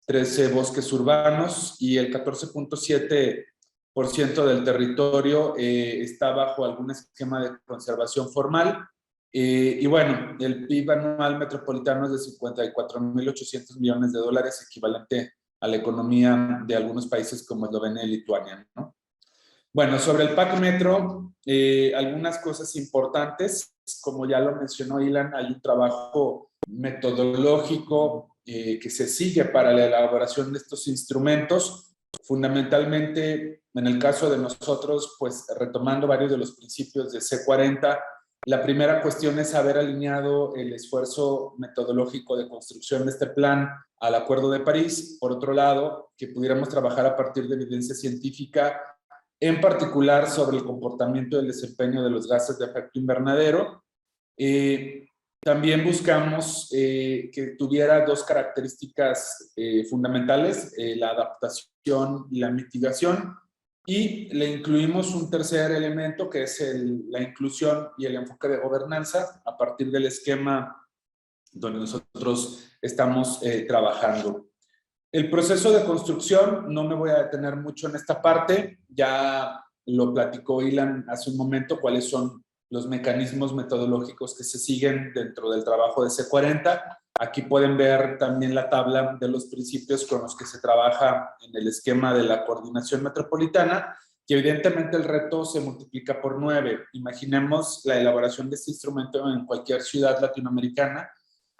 13 bosques urbanos, y el 14.7% del territorio está bajo algún esquema de conservación formal. Y bueno, el PIB anual metropolitano es de 54.800 millones de dólares, equivalente a la economía de algunos países como Eslovenia y Lituania, ¿no? Bueno, sobre el PAC Metro, algunas cosas importantes. Como ya lo mencionó Ilan, hay un trabajo metodológico que se sigue para la elaboración de estos instrumentos. Fundamentalmente, en el caso de nosotros, pues retomando varios de los principios de C40, la primera cuestión es haber alineado el esfuerzo metodológico de construcción de este plan al Acuerdo de París. Por otro lado, que pudiéramos trabajar a partir de evidencia científica, en particular sobre el comportamiento del desempeño de los gases de efecto invernadero. También buscamos que tuviera 2 características fundamentales, la adaptación y la mitigación, y le incluimos un tercer elemento que es la inclusión y el enfoque de gobernanza a partir del esquema donde nosotros estamos trabajando. El proceso de construcción, no me voy a detener mucho en esta parte, ya lo platicó Ilan hace un momento, cuáles son los mecanismos metodológicos que se siguen dentro del trabajo de C40. Aquí pueden ver también la tabla de los principios con los que se trabaja en el esquema de la coordinación metropolitana, y evidentemente el reto se multiplica por 9. Imaginemos la elaboración de este instrumento en cualquier ciudad latinoamericana,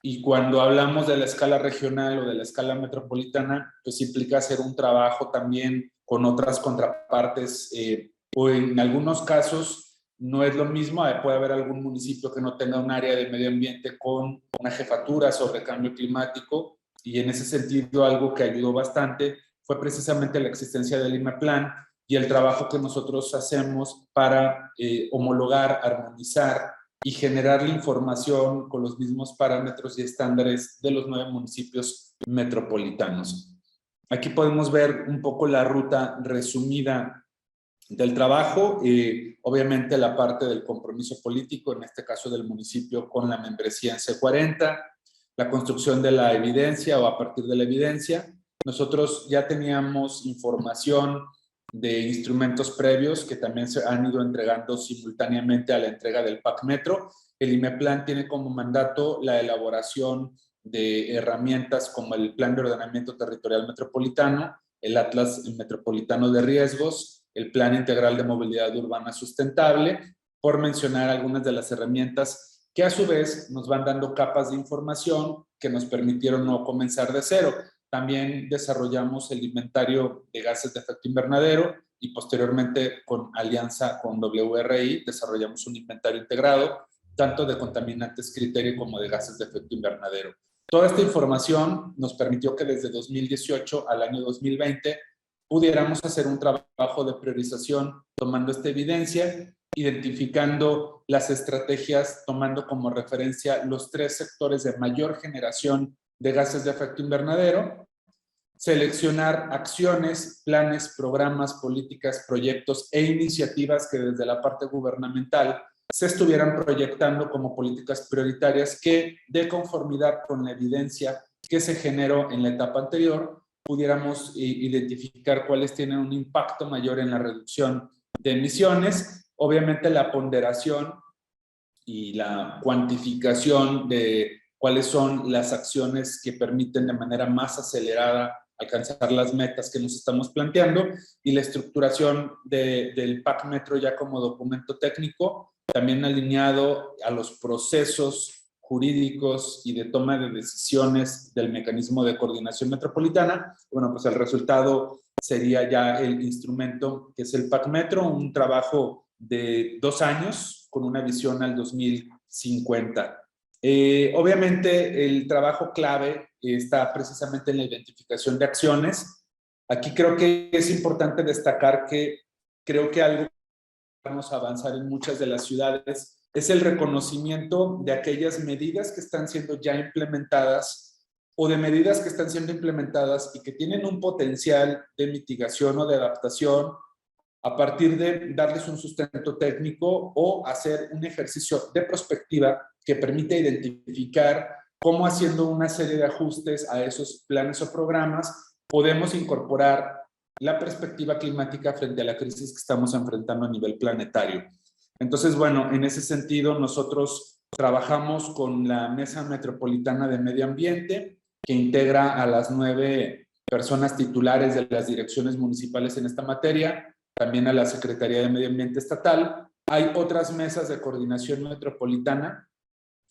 y cuando hablamos de la escala regional o de la escala metropolitana, pues implica hacer un trabajo también con otras contrapartes, o en algunos casos no es lo mismo. Puede haber algún municipio que no tenga un área de medio ambiente con una jefatura sobre cambio climático, y en ese sentido algo que ayudó bastante fue precisamente la existencia del IMEPLAN y el trabajo que nosotros hacemos para homologar, armonizar y generar la información con los mismos parámetros y estándares de los 9 municipios metropolitanos. Aquí podemos ver un poco la ruta resumida del trabajo, obviamente la parte del compromiso político, en este caso del municipio con la membresía en C40, la construcción de la evidencia o a partir de la evidencia. Nosotros ya teníamos información de instrumentos previos que también se han ido entregando simultáneamente a la entrega del PAC Metro. El IMEPLAN tiene como mandato la elaboración de herramientas como el Plan de Ordenamiento Territorial Metropolitano, el Atlas Metropolitano de Riesgos, el Plan Integral de Movilidad Urbana Sustentable, por mencionar algunas de las herramientas que a su vez nos van dando capas de información que nos permitieron no comenzar de cero. También desarrollamos el inventario de gases de efecto invernadero y posteriormente, con alianza con WRI, desarrollamos un inventario integrado tanto de contaminantes criterio como de gases de efecto invernadero. Toda esta información nos permitió que desde 2018 al año 2020 pudiéramos hacer un trabajo de priorización tomando esta evidencia, identificando las estrategias, tomando como referencia los 3 sectores de mayor generación de gases de efecto invernadero, seleccionar acciones, planes, programas, políticas, proyectos e iniciativas que desde la parte gubernamental se estuvieran proyectando como políticas prioritarias que, de conformidad con la evidencia que se generó en la etapa anterior, pudiéramos identificar cuáles tienen un impacto mayor en la reducción de emisiones. Obviamente la ponderación y la cuantificación de cuáles son las acciones que permiten de manera más acelerada alcanzar las metas que nos estamos planteando, y la estructuración del PAC Metro ya como documento técnico, también alineado a los procesos jurídicos y de toma de decisiones del mecanismo de coordinación metropolitana. Bueno, pues el resultado sería ya el instrumento que es el PAC Metro, un trabajo de 2 años con una visión al 2050. Obviamente el trabajo clave está precisamente en la identificación de acciones. Aquí creo que es importante destacar que creo que algo que vamos a avanzar en muchas de las ciudades es el reconocimiento de aquellas medidas que están siendo ya implementadas o de medidas que están siendo implementadas y que tienen un potencial de mitigación o de adaptación a partir de darles un sustento técnico o hacer un ejercicio de prospectiva que permite identificar cómo, haciendo una serie de ajustes a esos planes o programas, podemos incorporar la perspectiva climática frente a la crisis que estamos enfrentando a nivel planetario. Entonces, bueno, en ese sentido nosotros trabajamos con la Mesa Metropolitana de Medio Ambiente, que integra a las 9 personas titulares de las direcciones municipales en esta materia, también a la Secretaría de Medio Ambiente Estatal. Hay otras mesas de coordinación metropolitana,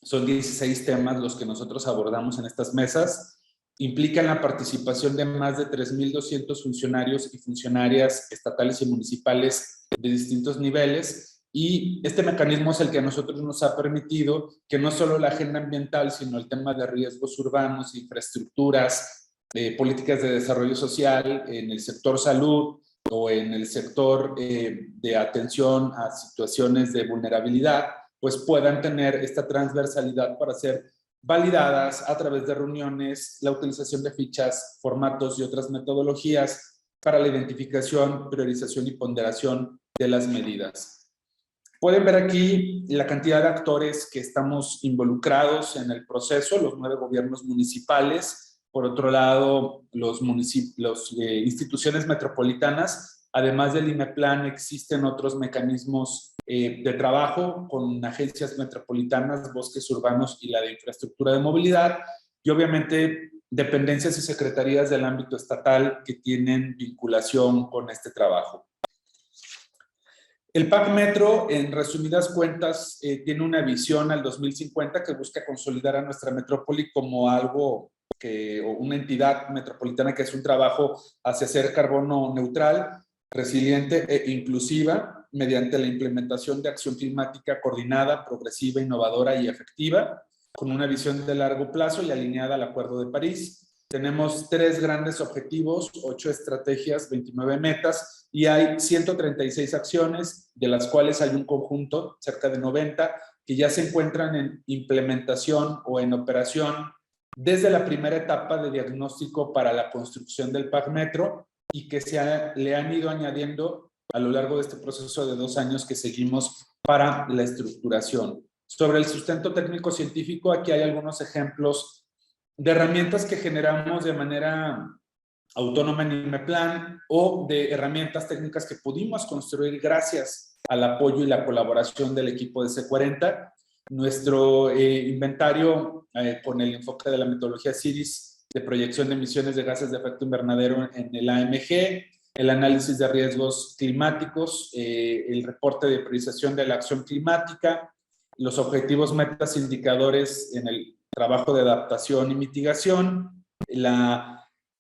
son 16 temas los que nosotros abordamos en estas mesas. Implican la participación de más de 3,200 funcionarios y funcionarias estatales y municipales de distintos niveles, y este mecanismo es el que a nosotros nos ha permitido que no solo la agenda ambiental, sino el tema de riesgos urbanos, infraestructuras, políticas de desarrollo social en el sector salud o en el sector de atención a situaciones de vulnerabilidad, pues puedan tener esta transversalidad para ser validadas a través de reuniones, la utilización de fichas, formatos y otras metodologías para la identificación, priorización y ponderación de las medidas. Pueden ver aquí la cantidad de actores que estamos involucrados en el proceso, los 9 gobiernos municipales, por otro lado, los instituciones metropolitanas. Además del IMEPLAN, existen otros mecanismos de trabajo con agencias metropolitanas, bosques urbanos y la de infraestructura de movilidad, y obviamente dependencias y secretarías del ámbito estatal que tienen vinculación con este trabajo. El PAC Metro, en resumidas cuentas, tiene una visión al 2050 que busca consolidar a nuestra metrópoli como algo o una entidad metropolitana que es un trabajo hacia ser carbono neutral, resiliente e inclusiva mediante la implementación de acción climática coordinada, progresiva, innovadora y efectiva, con una visión de largo plazo y alineada al Acuerdo de París. Tenemos 3 grandes objetivos, 8 estrategias, 29 metas, y hay 136 acciones, de las cuales hay un conjunto, cerca de 90, que ya se encuentran en implementación o en operación desde la primera etapa de diagnóstico para la construcción del PAC Metro, y que le han ido añadiendo a lo largo de este proceso de 2 años que seguimos para la estructuración. Sobre el sustento técnico-científico, aquí hay algunos ejemplos de herramientas que generamos de manera autónoma en IMEPLAN o de herramientas técnicas que pudimos construir gracias al apoyo y la colaboración del equipo de C40. Nuestro inventario con el enfoque de la metodología CIRIS de proyección de emisiones de gases de efecto invernadero en el AMG, el análisis de riesgos climáticos, el reporte de priorización de la acción climática, los objetivos, metas, indicadores en el trabajo de adaptación y mitigación, la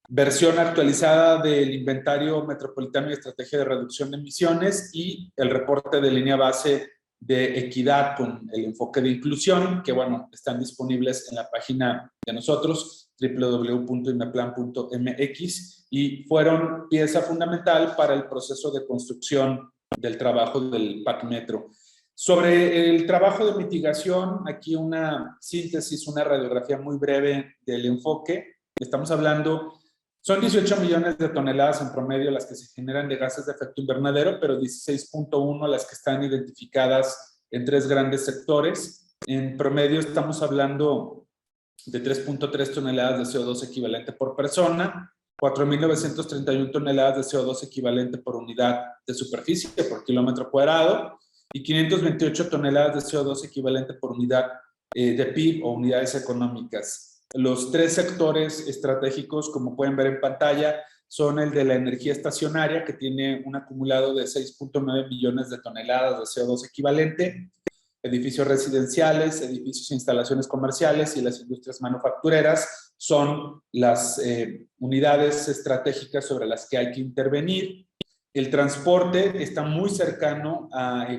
versión actualizada del inventario metropolitano y estrategia de reducción de emisiones y el reporte de línea base de equidad con el enfoque de inclusión, que bueno, están disponibles en la página de nosotros, www.inmeplan.mx, y fueron pieza fundamental para el proceso de construcción del trabajo del PAC Metro. Sobre el trabajo de mitigación, aquí una síntesis, una radiografía muy breve del enfoque. Estamos hablando, son 18 millones de toneladas en promedio las que se generan de gases de efecto invernadero, pero 16.1 las que están identificadas en 3 grandes sectores. En promedio estamos hablando de 3.3 toneladas de CO2 equivalente por persona, 4.931 toneladas de CO2 equivalente por unidad de superficie por kilómetro cuadrado y 528 toneladas de CO2 equivalente por unidad de PIB o unidades económicas. Los 3 sectores estratégicos, como pueden ver en pantalla, son el de la energía estacionaria, que tiene un acumulado de 6.9 millones de toneladas de CO2 equivalente, edificios residenciales, edificios e instalaciones comerciales y las industrias manufactureras son las unidades estratégicas sobre las que hay que intervenir. El transporte está muy cercano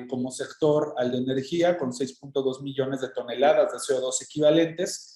como sector al de energía, con 6.2 millones de toneladas de CO2 equivalentes.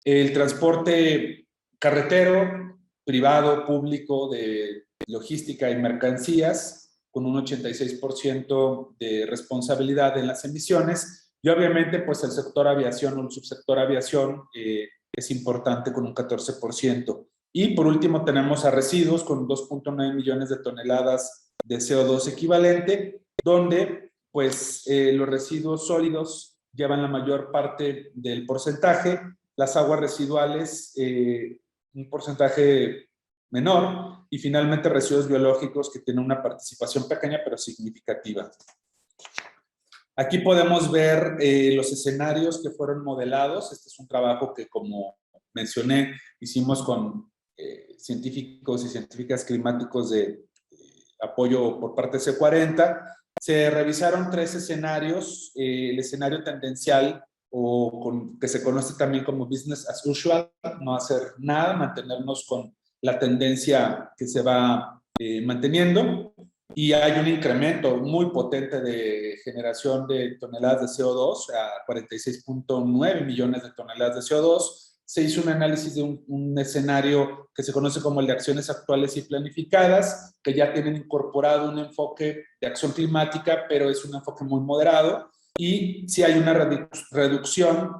El transporte carretero, privado, público, de logística y mercancías, con un 86% de responsabilidad en las emisiones, y obviamente pues el sector aviación o el subsector aviación es importante con un 14%. Y por último tenemos a residuos con 2.9 millones de toneladas de CO2 equivalente, donde pues los residuos sólidos llevan la mayor parte del porcentaje, las aguas residuales un porcentaje menor, y finalmente residuos biológicos que tienen una participación pequeña pero significativa. Aquí podemos ver los escenarios que fueron modelados. Este es un trabajo que, como mencioné, hicimos con científicos y científicas climáticos de apoyo por parte de C40. Se revisaron 3 escenarios. El escenario tendencial, que se conoce también como business as usual, no hacer nada, mantenernos con la tendencia que se va manteniendo, y hay un incremento muy potente de generación de toneladas de CO2, a 46.9 millones de toneladas de CO2. Se hizo un análisis de un escenario que se conoce como el de acciones actuales y planificadas, que ya tienen incorporado un enfoque de acción climática, pero es un enfoque muy moderado, y si hay una reducción,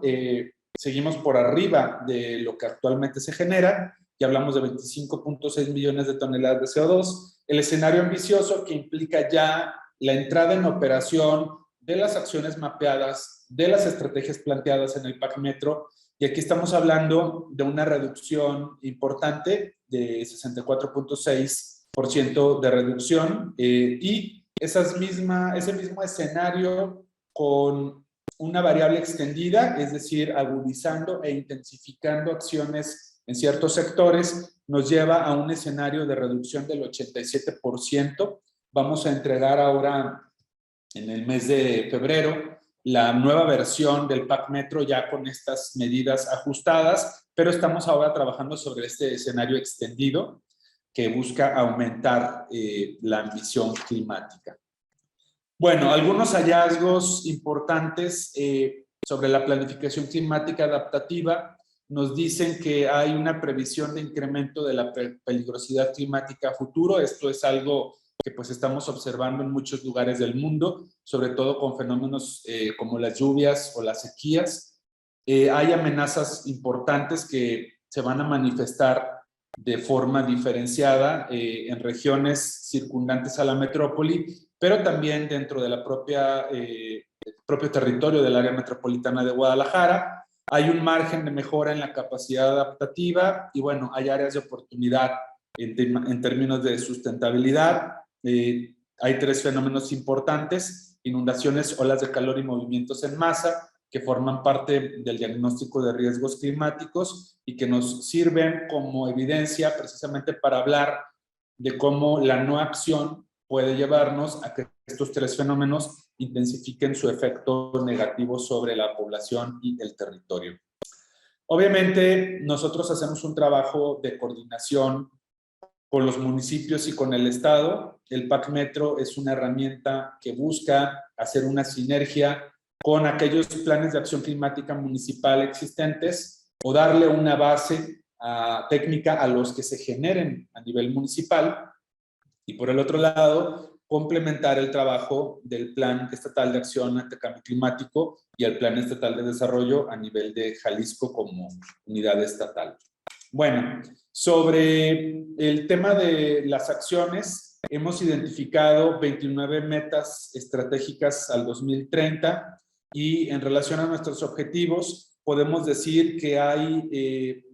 seguimos por arriba de lo que actualmente se genera, y hablamos de 25.6 millones de toneladas de CO2. El escenario ambicioso, que implica ya la entrada en operación de las acciones mapeadas, de las estrategias planteadas en el PAC Metro, y aquí estamos hablando de una reducción importante de 64.6% de reducción, y ese mismo escenario con una variable extendida, es decir, agudizando e intensificando acciones en ciertos sectores, nos lleva a un escenario de reducción del 87%. Vamos a entregar ahora, en el mes de febrero, la nueva versión del PAC Metro ya con estas medidas ajustadas, pero estamos ahora trabajando sobre este escenario extendido que busca aumentar la ambición climática. Bueno, algunos hallazgos importantes sobre la planificación climática adaptativa nos dicen que hay una previsión de incremento de la peligrosidad climática a futuro. Esto es algo que pues estamos observando en muchos lugares del mundo, sobre todo con fenómenos como las lluvias o las sequías. Hay amenazas importantes que se van a manifestar de forma diferenciada en regiones circundantes a la metrópoli, pero también dentro de la propio territorio del área metropolitana de Guadalajara. Hay un margen de mejora en la capacidad adaptativa y bueno, hay áreas de oportunidad en términos de sustentabilidad. Hay 3 fenómenos importantes: inundaciones, olas de calor y movimientos en masa, que forman parte del diagnóstico de riesgos climáticos y que nos sirven como evidencia precisamente para hablar de cómo la no acción puede llevarnos a que estos 3 fenómenos intensifiquen su efecto negativo sobre la población y el territorio. Obviamente, nosotros hacemos un trabajo de coordinación con los municipios y con el Estado. El PAC Metro es una herramienta que busca hacer una sinergia con aquellos planes de acción climática municipal existentes o darle una base técnica a los que se generen a nivel municipal. Y por el otro lado, complementar el trabajo del Plan Estatal de Acción ante Cambio Climático y el Plan Estatal de Desarrollo a nivel de Jalisco como unidad estatal. Bueno, sobre el tema de las acciones, hemos identificado 29 metas estratégicas al 2030 y en relación a nuestros objetivos, podemos decir que hay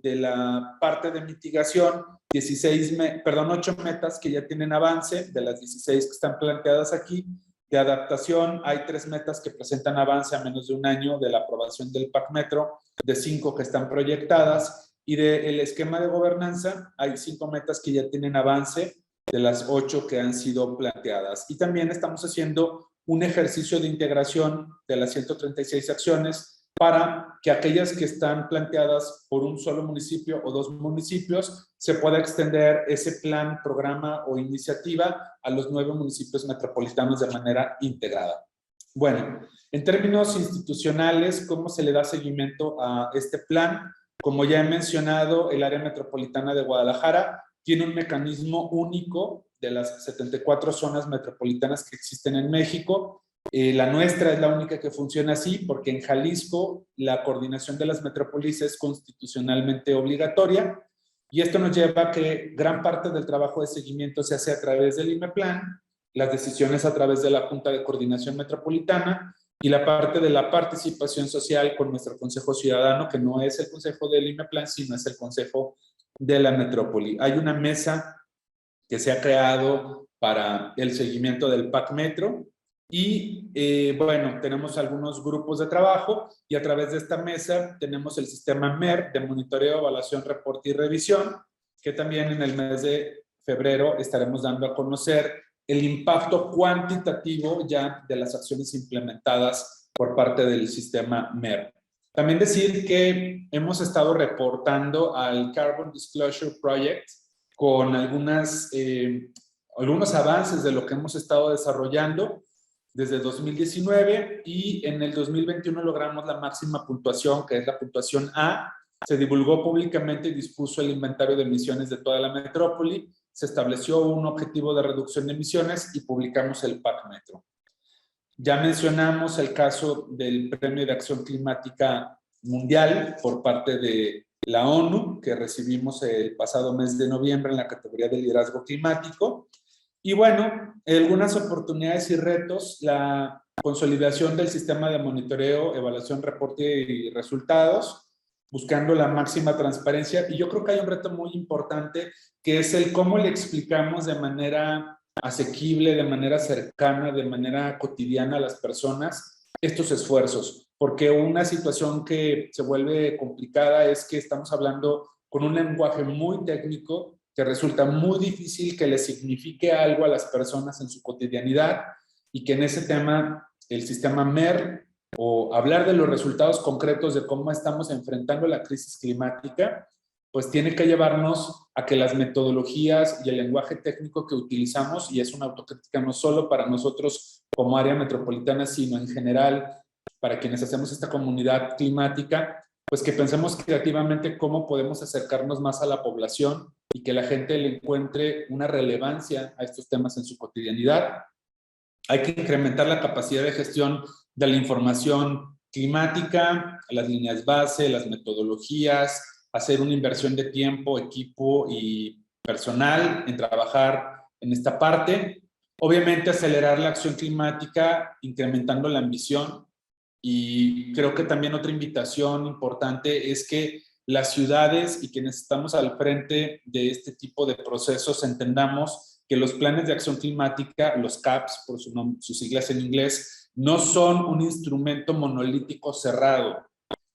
de la parte de mitigación 8 metas que ya tienen avance, de las 16 que están planteadas aquí. De adaptación hay 3 metas que presentan avance a menos de un año de la aprobación del PAC Metro, de 5 que están proyectadas, y del esquema de gobernanza hay 5 metas que ya tienen avance de las 8 que han sido planteadas. Y también estamos haciendo un ejercicio de integración de las 136 acciones para que aquellas que están planteadas por un solo municipio o 2 municipios se pueda extender ese plan, programa o iniciativa a los 9 municipios metropolitanos de manera integrada. Bueno, en términos institucionales, ¿cómo se le da seguimiento a este plan? Como ya he mencionado, el área metropolitana de Guadalajara tiene un mecanismo único de las 74 zonas metropolitanas que existen en México. La nuestra es la única que funciona así porque en Jalisco la coordinación de las metrópolis es constitucionalmente obligatoria y esto nos lleva a que gran parte del trabajo de seguimiento se hace a través del IMEPLAN, las decisiones a través de la Junta de Coordinación Metropolitana y la parte de la participación social con nuestro Consejo Ciudadano, que no es el Consejo del IMEPLAN, sino es el Consejo de la Metrópoli. Hay una mesa que se ha creado para el seguimiento del PAC Metro y bueno, tenemos algunos grupos de trabajo y a través de esta mesa tenemos el sistema MER de monitoreo, evaluación, reporte y revisión, que también en el mes de febrero estaremos dando a conocer el impacto cuantitativo ya de las acciones implementadas por parte del sistema MER. También decir que hemos estado reportando al Carbon Disclosure Project con algunos avances de lo que hemos estado desarrollando desde 2019 y en el 2021 logramos la máxima puntuación, que es la puntuación A. Se divulgó públicamente y dispuso el inventario de emisiones de toda la metrópoli, se estableció un objetivo de reducción de emisiones y publicamos el PAC Metro. Ya mencionamos el caso del Premio de Acción Climática Mundial por parte de la ONU, que recibimos el pasado mes de noviembre en la categoría de liderazgo climático. Y bueno, algunas oportunidades y retos, la consolidación del sistema de monitoreo, evaluación, reporte y resultados, buscando la máxima transparencia. Y yo creo que hay un reto muy importante, que es el cómo le explicamos de manera asequible, de manera cercana, de manera cotidiana a las personas estos esfuerzos. Porque una situación que se vuelve complicada es que estamos hablando con un lenguaje muy técnico que resulta muy difícil que le signifique algo a las personas en su cotidianidad y que en ese tema el sistema MER o hablar de los resultados concretos de cómo estamos enfrentando la crisis climática, pues tiene que llevarnos a que las metodologías y el lenguaje técnico que utilizamos, y es una autocrítica no solo para nosotros como área metropolitana, sino en general para quienes hacemos esta comunidad climática, pues que pensemos creativamente cómo podemos acercarnos más a la población y que la gente le encuentre una relevancia a estos temas en su cotidianidad. Hay que incrementar la capacidad de gestión de la información climática, las líneas base, las metodologías, hacer una inversión de tiempo, equipo y personal en trabajar en esta parte. Obviamente acelerar la acción climática, incrementando la ambición. Y creo que también otra invitación importante es que las ciudades y quienes estamos al frente de este tipo de procesos entendamos que los planes de acción climática, los CAPs, por sus siglas en inglés, no son un instrumento monolítico cerrado.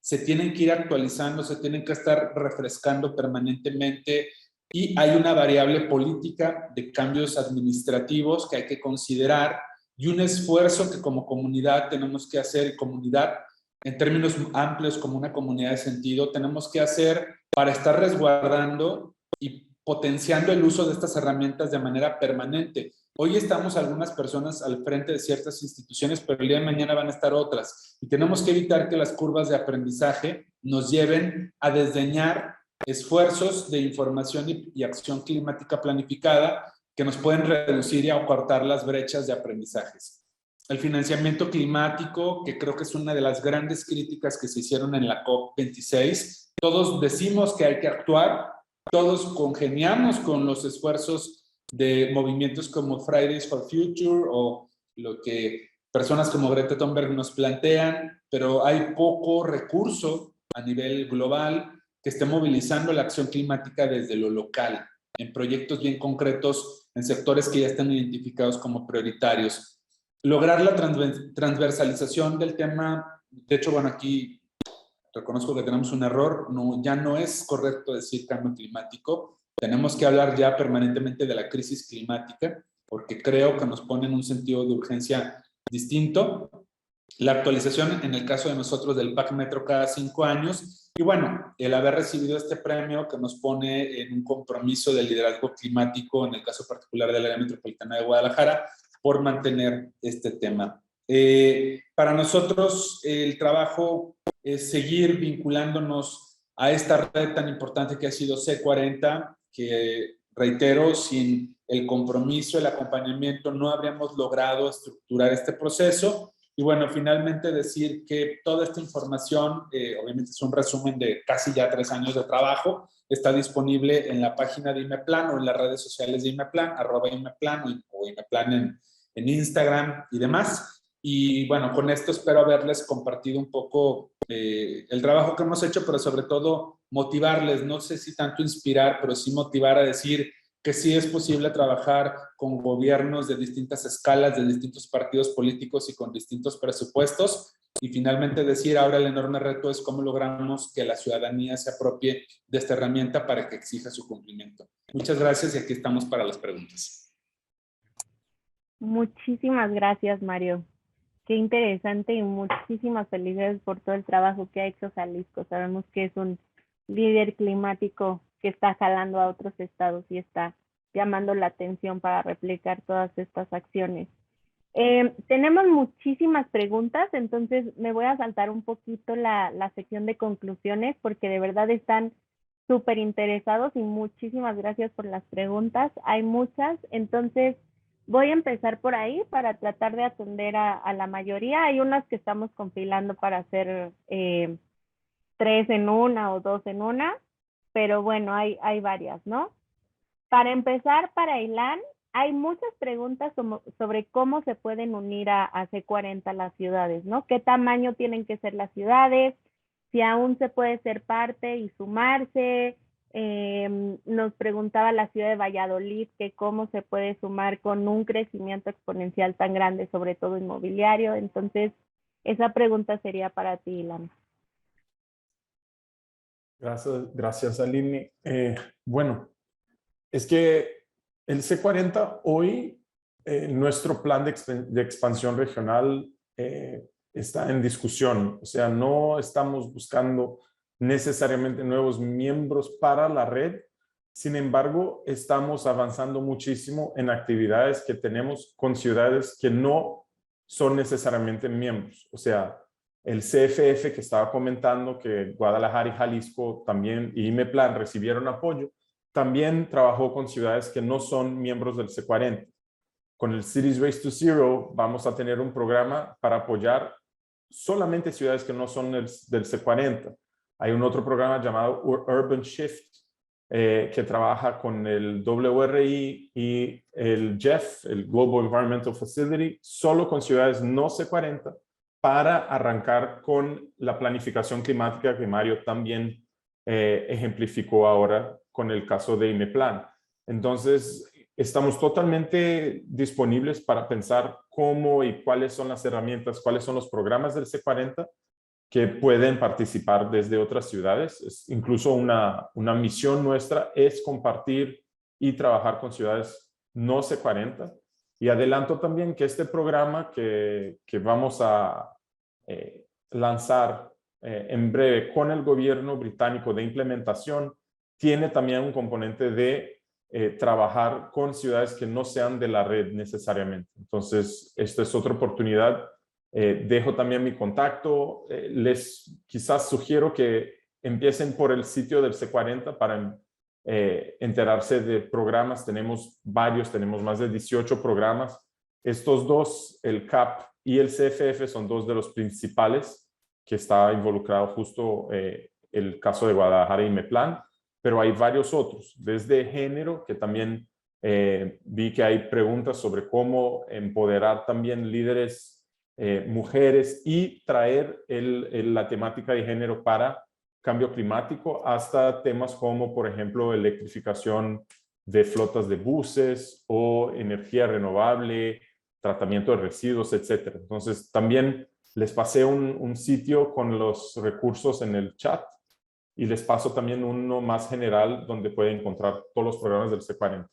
Se tienen que ir actualizando, se tienen que estar refrescando permanentemente y hay una variable política de cambios administrativos que hay que considerar y un esfuerzo que como comunidad tenemos que hacer, comunidad en términos amplios como una comunidad de sentido, tenemos que hacer para estar resguardando y potenciando el uso de estas herramientas de manera permanente. Hoy estamos algunas personas al frente de ciertas instituciones, pero el día de mañana van a estar otras. Y tenemos que evitar que las curvas de aprendizaje nos lleven a desdeñar esfuerzos de información y acción climática planificada que nos pueden reducir y acortar las brechas de aprendizajes. El financiamiento climático, que creo que es una de las grandes críticas que se hicieron en la COP26. Todos decimos que hay que actuar, todos congeniamos con los esfuerzos de movimientos como Fridays for Future o lo que personas como Greta Thunberg nos plantean, pero hay poco recurso a nivel global que esté movilizando la acción climática desde lo local, en proyectos bien concretos, en sectores que ya están identificados como prioritarios. Lograr la transversalización del tema, de hecho, bueno, aquí reconozco que tenemos un error, ya no es correcto decir cambio climático, tenemos que hablar ya permanentemente de la crisis climática, porque creo que nos pone en un sentido de urgencia distinto. La actualización, en el caso de nosotros, del PAC Metro cada 5 años, y bueno, el haber recibido este premio que nos pone en un compromiso de liderazgo climático, en el caso particular del área metropolitana de Guadalajara, por mantener este tema. Para nosotros el trabajo es seguir vinculándonos a esta red tan importante que ha sido C40, que reitero, sin el compromiso, el acompañamiento, no habríamos logrado estructurar este proceso. Y bueno, finalmente decir que toda esta información, obviamente es un resumen de casi ya 3 años de trabajo, está disponible en la página de IMEPLAN o en las redes sociales de IMEPLAN, @IMEPLAN o IMEPLAN en Instagram y demás. Y bueno, con esto espero haberles compartido un poco el trabajo que hemos hecho, pero sobre todo motivarles, no sé si tanto inspirar, pero sí motivar a decir que sí es posible trabajar con gobiernos de distintas escalas, de distintos partidos políticos y con distintos presupuestos. Y finalmente decir, ahora el enorme reto es cómo logramos que la ciudadanía se apropie de esta herramienta para que exija su cumplimiento. Muchas gracias y aquí estamos para las preguntas. Muchísimas gracias, Mario. Qué interesante y muchísimas felicidades por todo el trabajo que ha hecho Jalisco. Sabemos que es un líder climático que está jalando a otros estados y está llamando la atención para replicar todas estas acciones. Tenemos muchísimas preguntas, entonces me voy a saltar un poquito la sección de conclusiones porque de verdad están súper interesados y muchísimas gracias por las preguntas. Hay muchas, entonces voy a empezar por ahí para tratar de atender a la mayoría. Hay unas que estamos compilando para hacer 3 en una o 2 en una, pero bueno, hay varias, ¿no? Para empezar, para Ilan, hay muchas preguntas sobre cómo se pueden unir a C40 las ciudades, ¿no? ¿Qué tamaño tienen que ser las ciudades? Si aún se puede ser parte y sumarse. Nos preguntaba la ciudad de Valladolid que cómo se puede sumar con un crecimiento exponencial tan grande, sobre todo inmobiliario. Entonces, esa pregunta sería para ti, Ilan. Gracias Aline. Bueno, es que el C40 hoy, nuestro plan de expansión regional está en discusión. O sea, no estamos buscando necesariamente nuevos miembros para la red. Sin embargo, estamos avanzando muchísimo en actividades que tenemos con ciudades que no son necesariamente miembros. O sea, el CFF que estaba comentando que Guadalajara y Jalisco también y IMEPLAN recibieron apoyo, también trabajó con ciudades que no son miembros del C40. Con el Cities Race to Zero vamos a tener un programa para apoyar solamente ciudades que no son del C40. Hay un otro programa llamado Urban Shift que trabaja con el WRI y el GEF, el Global Environmental Facility, solo con ciudades no C40 para arrancar con la planificación climática que Mario también ejemplificó ahora con el caso de IMEPLAN. Entonces, estamos totalmente disponibles para pensar cómo y cuáles son las herramientas, cuáles son los programas del C40 que pueden participar desde otras ciudades. Incluso una misión nuestra es compartir y trabajar con ciudades no C40 Y adelanto también que este programa que vamos a lanzar en breve con el gobierno británico de implementación tiene también un componente de trabajar con ciudades que no sean de la red necesariamente. Entonces, esta es otra oportunidad. Dejo también mi contacto. Les quizás sugiero que empiecen por el sitio del C40 para enterarse de programas. Tenemos varios, tenemos más de 18 programas. Estos dos, el CAP y el CFF, son dos de los principales que está involucrado justo el caso de Guadalajara y MEPLAN, pero hay varios otros, desde género, que también vi que hay preguntas sobre cómo empoderar también líderes mujeres y traer la temática de género para cambio climático, hasta temas como, por ejemplo, electrificación de flotas de buses o energía renovable, tratamiento de residuos, etc. Entonces, también les pasé un sitio con los recursos en el chat y les paso también uno más general donde pueden encontrar todos los programas del C40.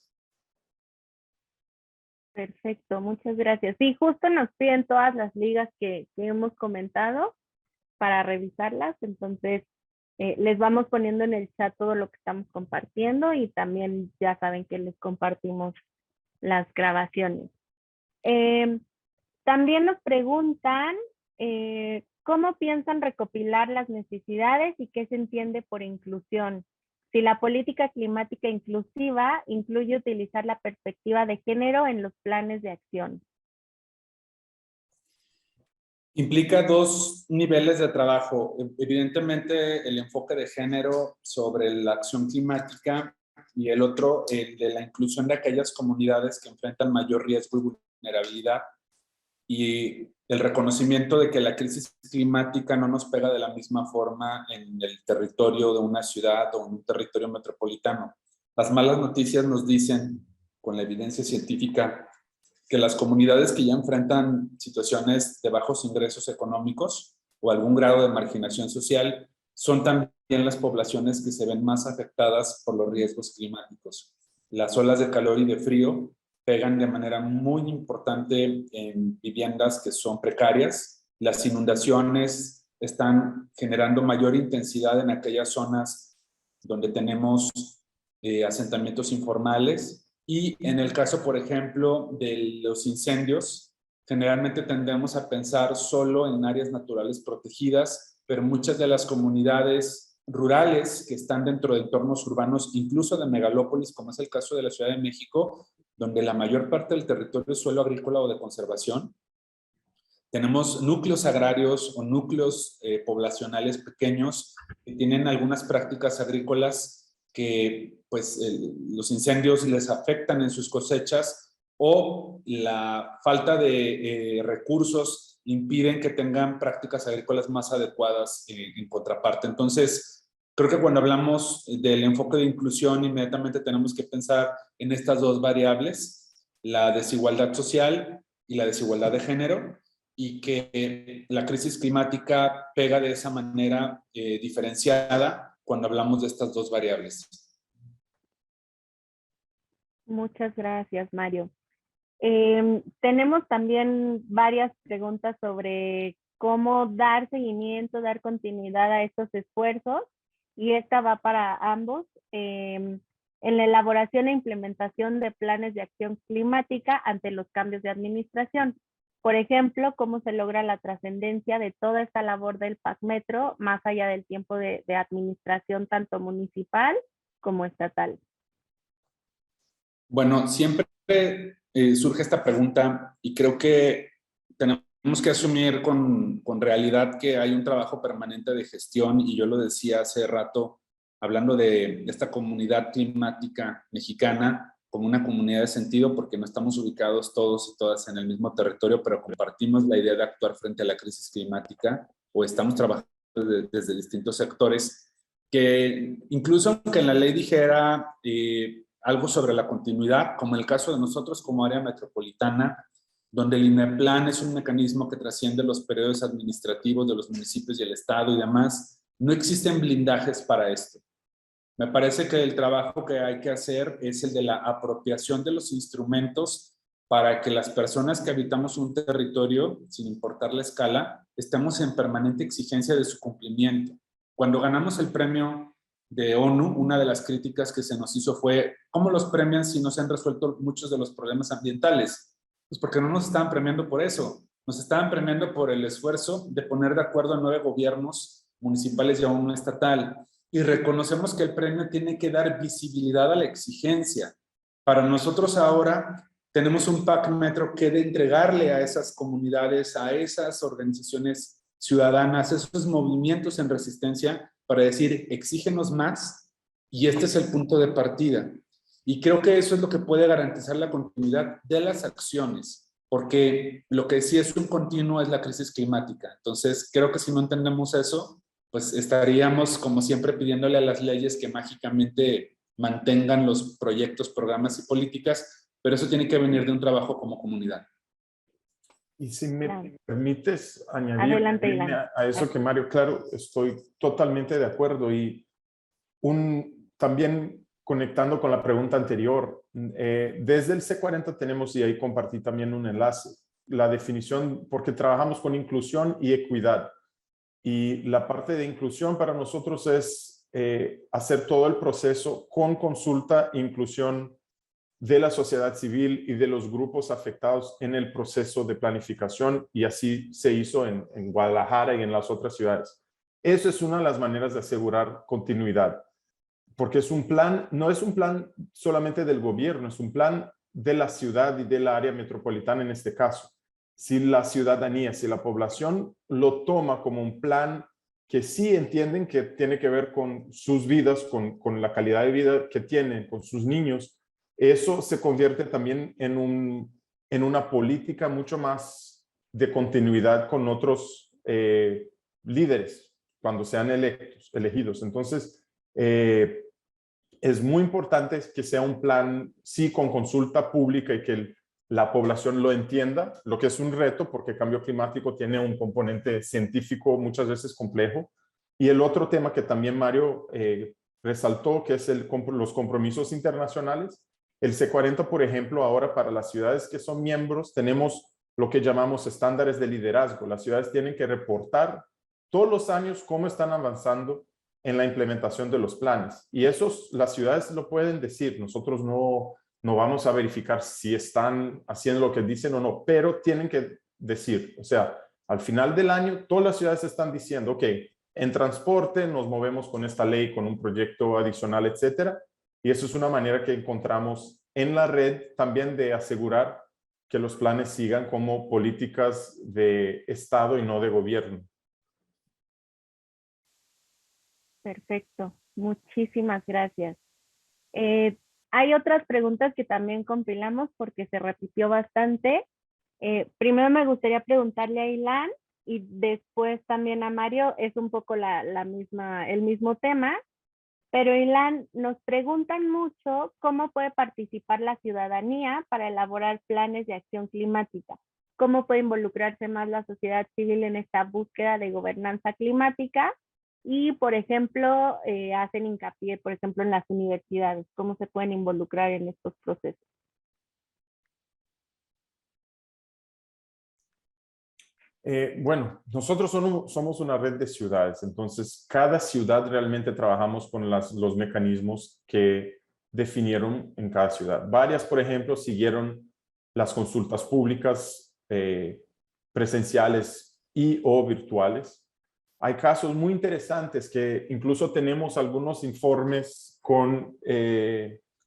Perfecto, muchas gracias. Sí, justo nos piden todas las ligas que hemos comentado para revisarlas, entonces les vamos poniendo en el chat todo lo que estamos compartiendo y también ya saben que les compartimos las grabaciones. También nos preguntan cómo piensan recopilar las necesidades y qué se entiende por inclusión. Si la política climática inclusiva incluye utilizar la perspectiva de género en los planes de acción. Implica dos niveles de trabajo. Evidentemente, el enfoque de género sobre la acción climática y el otro, el de la inclusión de aquellas comunidades que enfrentan mayor riesgo y vulnerabilidad, y el reconocimiento de que la crisis climática no nos pega de la misma forma en el territorio de una ciudad o en un territorio metropolitano. Las malas noticias nos dicen, con la evidencia científica, que las comunidades que ya enfrentan situaciones de bajos ingresos económicos o algún grado de marginación social son también las poblaciones que se ven más afectadas por los riesgos climáticos. Las olas de calor y de frío pegan de manera muy importante en viviendas que son precarias. Las inundaciones están generando mayor intensidad en aquellas zonas donde tenemos asentamientos informales. Y en el caso, por ejemplo, de los incendios, generalmente tendemos a pensar solo en áreas naturales protegidas, pero muchas de las comunidades rurales que están dentro de entornos urbanos, incluso de megalópolis, como es el caso de la Ciudad de México, donde la mayor parte del territorio es suelo agrícola o de conservación, tenemos núcleos agrarios o núcleos poblacionales pequeños que tienen algunas prácticas agrícolas que pues los incendios les afectan en sus cosechas o la falta de recursos impiden que tengan prácticas agrícolas más adecuadas en contraparte. Entonces, creo que cuando hablamos del enfoque de inclusión, inmediatamente tenemos que pensar en estas dos variables, la desigualdad social y la desigualdad de género, y que la crisis climática pega de esa manera diferenciada cuando hablamos de estas dos variables. Muchas gracias, Mario. Tenemos también varias preguntas sobre cómo dar seguimiento, dar continuidad a estos esfuerzos, y esta va para ambos. En la elaboración e implementación de planes de acción climática ante los cambios de administración. Por ejemplo, cómo se logra la trascendencia de toda esta labor del PACmetro más allá del tiempo de administración tanto municipal como estatal. Bueno, siempre surge esta pregunta y creo que tenemos que asumir con realidad que hay un trabajo permanente de gestión, y yo lo decía hace rato hablando de esta comunidad climática mexicana como una comunidad de sentido, porque no estamos ubicados todos y todas en el mismo territorio, pero compartimos la idea de actuar frente a la crisis climática o estamos trabajando desde distintos sectores, que incluso aunque en la ley dijera algo sobre la continuidad, como el caso de nosotros como área metropolitana, donde el INEPLAN es un mecanismo que trasciende los periodos administrativos de los municipios y el Estado y demás, no existen blindajes para esto. Me parece que el trabajo que hay que hacer es el de la apropiación de los instrumentos para que las personas que habitamos un territorio, sin importar la escala, estemos en permanente exigencia de su cumplimiento. Cuando ganamos el premio de ONU, una de las críticas que se nos hizo fue ¿cómo los premian si no se han resuelto muchos de los problemas ambientales? Pues porque no nos estaban premiando por eso, nos estaban premiando por el esfuerzo de poner de acuerdo a 9 gobiernos municipales y a uno estatal. Y reconocemos que el premio tiene que dar visibilidad a la exigencia. Para nosotros ahora tenemos un PAC Metro que de entregarle a esas comunidades, a esas organizaciones ciudadanas, esos movimientos en resistencia para decir, exígenos más y este es el punto de partida. Y creo que eso es lo que puede garantizar la continuidad de las acciones, porque lo que sí es un continuo es la crisis climática. Entonces, creo que si no entendemos eso, pues estaríamos como siempre pidiéndole a las leyes que mágicamente mantengan los proyectos, programas y políticas, pero eso tiene que venir de un trabajo como comunidad. Y si me permites añadir Adelante, a eso que Mario, claro, estoy totalmente de acuerdo. Y también conectando con la pregunta anterior, desde el C40 tenemos, y ahí compartí también un enlace, la definición, porque trabajamos con inclusión y equidad. Y la parte de inclusión para nosotros es hacer todo el proceso con consulta e inclusión de la sociedad civil y de los grupos afectados en el proceso de planificación, y así se hizo en Guadalajara y en las otras ciudades. Eso es una de las maneras de asegurar continuidad, porque es un plan, no es un plan solamente del gobierno, es un plan de la ciudad y del área metropolitana en este caso. Si la ciudadanía, si la población lo toma como un plan que sí entienden que tiene que ver con sus vidas, con la calidad de vida que tienen, con sus niños, eso se convierte también en una política mucho más de continuidad con otros líderes cuando sean elegidos. Entonces, es muy importante que sea un plan, sí, con consulta pública y que la población lo entienda, lo que es un reto porque el cambio climático tiene un componente científico muchas veces complejo. Y el otro tema que también Mario resaltó, que es los compromisos internacionales. El C40, por ejemplo, ahora para las ciudades que son miembros, tenemos lo que llamamos estándares de liderazgo. Las ciudades tienen que reportar todos los años cómo están avanzando en la implementación de los planes. Y las ciudades lo pueden decir. Nosotros no vamos a verificar si están haciendo lo que dicen o no, pero tienen que decir. O sea, al final del año, todas las ciudades están diciendo, ok, en transporte nos movemos con esta ley, con un proyecto adicional, etcétera. Y eso es una manera que encontramos en la red también de asegurar que los planes sigan como políticas de Estado y no de gobierno. Perfecto, muchísimas gracias. Hay otras preguntas que también compilamos porque se repitió bastante. Primero me gustaría preguntarle a Ilan y después también a Mario, es un poco el mismo tema. Pero Ilan, nos preguntan mucho cómo puede participar la ciudadanía para elaborar planes de acción climática. ¿Cómo puede involucrarse más la sociedad civil en esta búsqueda de gobernanza climática? Y, por ejemplo, hacen hincapié, por ejemplo, en las universidades. ¿Cómo se pueden involucrar en estos procesos? Bueno, nosotros somos una red de ciudades, entonces cada ciudad realmente trabajamos con los mecanismos que definieron en cada ciudad. Varias, por ejemplo, siguieron las consultas públicas presenciales y o virtuales. Hay casos muy interesantes que incluso tenemos algunos informes con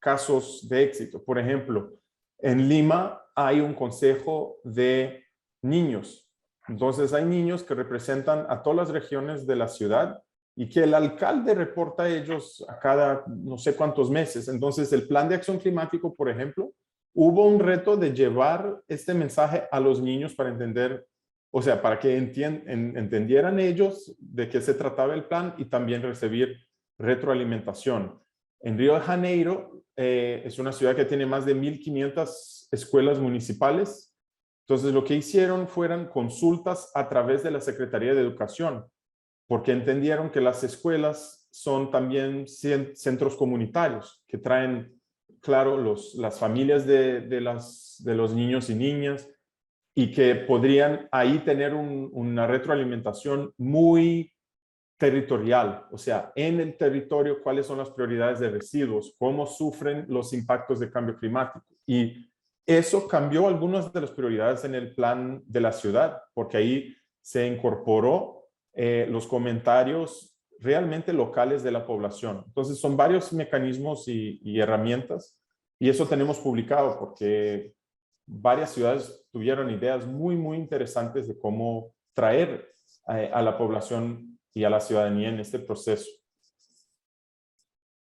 casos de éxito. Por ejemplo, en Lima hay un consejo de niños. Entonces hay niños que representan a todas las regiones de la ciudad y que el alcalde reporta a ellos a cada no sé cuántos meses. Entonces el plan de acción climático, por ejemplo, hubo un reto de llevar este mensaje a los niños para entender, o sea, para que entendieran ellos de qué se trataba el plan y también recibir retroalimentación. En Río de Janeiro es una ciudad que tiene más de 1.500 escuelas municipales. Entonces, lo que hicieron fueron consultas a través de la Secretaría de Educación, porque entendieron que las escuelas son también centros comunitarios que traen claro, las familias de los niños y niñas, y que podrían ahí tener una retroalimentación muy territorial, o sea, en el territorio, cuáles son las prioridades de residuos, cómo sufren los impactos de cambio climático. Y eso cambió algunas de las prioridades en el plan de la ciudad, porque ahí se incorporó los comentarios realmente locales de la población. Entonces, son varios mecanismos y herramientas, y eso tenemos publicado porque varias ciudades tuvieron ideas muy, muy interesantes de cómo traer a la población y a la ciudadanía en este proceso.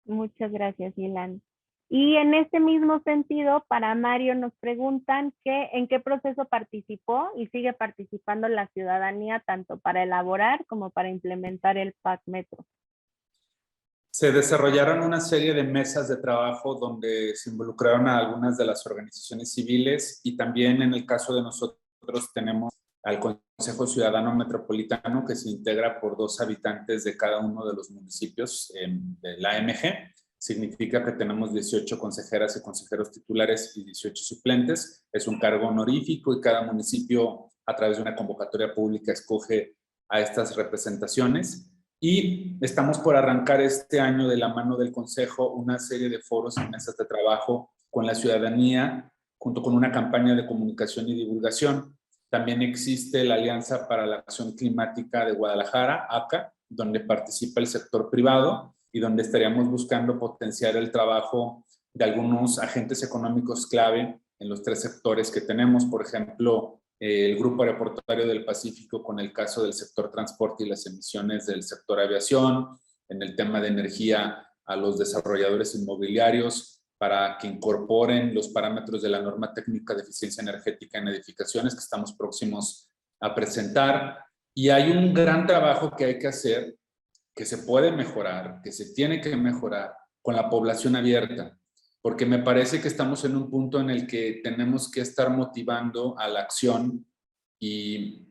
Muchas gracias, Ilan. Y en este mismo sentido, para Mario nos preguntan en qué proceso participó y sigue participando la ciudadanía tanto para elaborar como para implementar el PAC Metro. Se desarrollaron una serie de mesas de trabajo donde se involucraron a algunas de las organizaciones civiles, y también en el caso de nosotros tenemos al Consejo Ciudadano Metropolitano, que se integra por 2 habitantes de cada uno de los municipios de la AMG. Significa que tenemos 18 consejeras y consejeros titulares y 18 suplentes. Es un cargo honorífico y cada municipio, a través de una convocatoria pública, escoge a estas representaciones. Y estamos por arrancar este año, de la mano del Consejo, una serie de foros y mesas de trabajo con la ciudadanía, junto con una campaña de comunicación y divulgación. También existe la Alianza para la Acción Climática de Guadalajara, ACA, donde participa el sector privado y donde estaríamos buscando potenciar el trabajo de algunos agentes económicos clave en los 3 sectores que tenemos. Por ejemplo, el Grupo Aeroportuario del Pacífico, con el caso del sector transporte y las emisiones del sector aviación; en el tema de energía, a los desarrolladores inmobiliarios para que incorporen los parámetros de la norma técnica de eficiencia energética en edificaciones, que estamos próximos a presentar. Y hay un gran trabajo que hay que hacer, que se puede mejorar, que se tiene que mejorar con la población abierta, porque me parece que estamos en un punto en el que tenemos que estar motivando a la acción y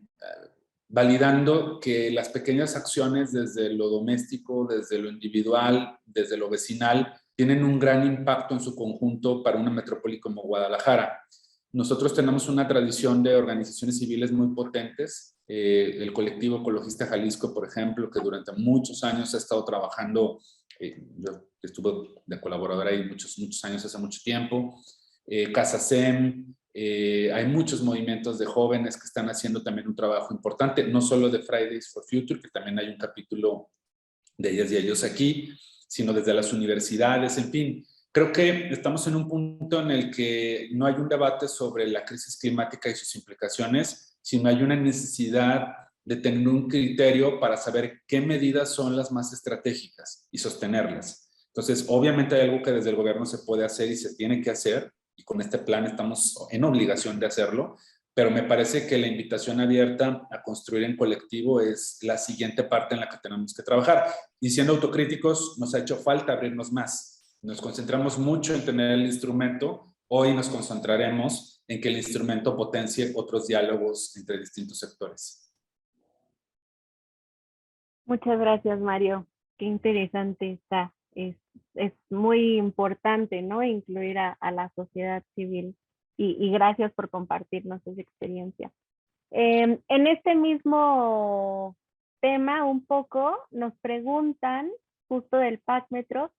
validando que las pequeñas acciones, desde lo doméstico, desde lo individual, desde lo vecinal, tienen un gran impacto en su conjunto para una metrópoli como Guadalajara. Nosotros tenemos una tradición de organizaciones civiles muy potentes. El colectivo ecologista Jalisco, por ejemplo, que durante muchos años ha estado trabajando, yo estuve de colaboradora ahí muchos años, hace mucho tiempo. CASACEM, hay muchos movimientos de jóvenes que están haciendo también un trabajo importante, no solo de Fridays for Future, que también hay un capítulo de ellas y ellos aquí, sino desde las universidades, en fin. Creo que estamos en un punto en el que no hay un debate sobre la crisis climática y sus implicaciones, sino hay una necesidad de tener un criterio para saber qué medidas son las más estratégicas y sostenerlas. Entonces, obviamente hay algo que desde el gobierno se puede hacer y se tiene que hacer, y con este plan estamos en obligación de hacerlo, pero me parece que la invitación abierta a construir en colectivo es la siguiente parte en la que tenemos que trabajar. Y siendo autocríticos, nos ha hecho falta abrirnos más. Nos concentramos mucho en tener el instrumento. Hoy nos concentraremos en que el instrumento potencie otros diálogos entre distintos sectores. Muchas gracias, Mario. Qué interesante está. Es muy importante, ¿no? Incluir a la sociedad civil. Y gracias por compartirnos esa experiencia. En este mismo tema, un poco, nos preguntan, justo del PAC Metro,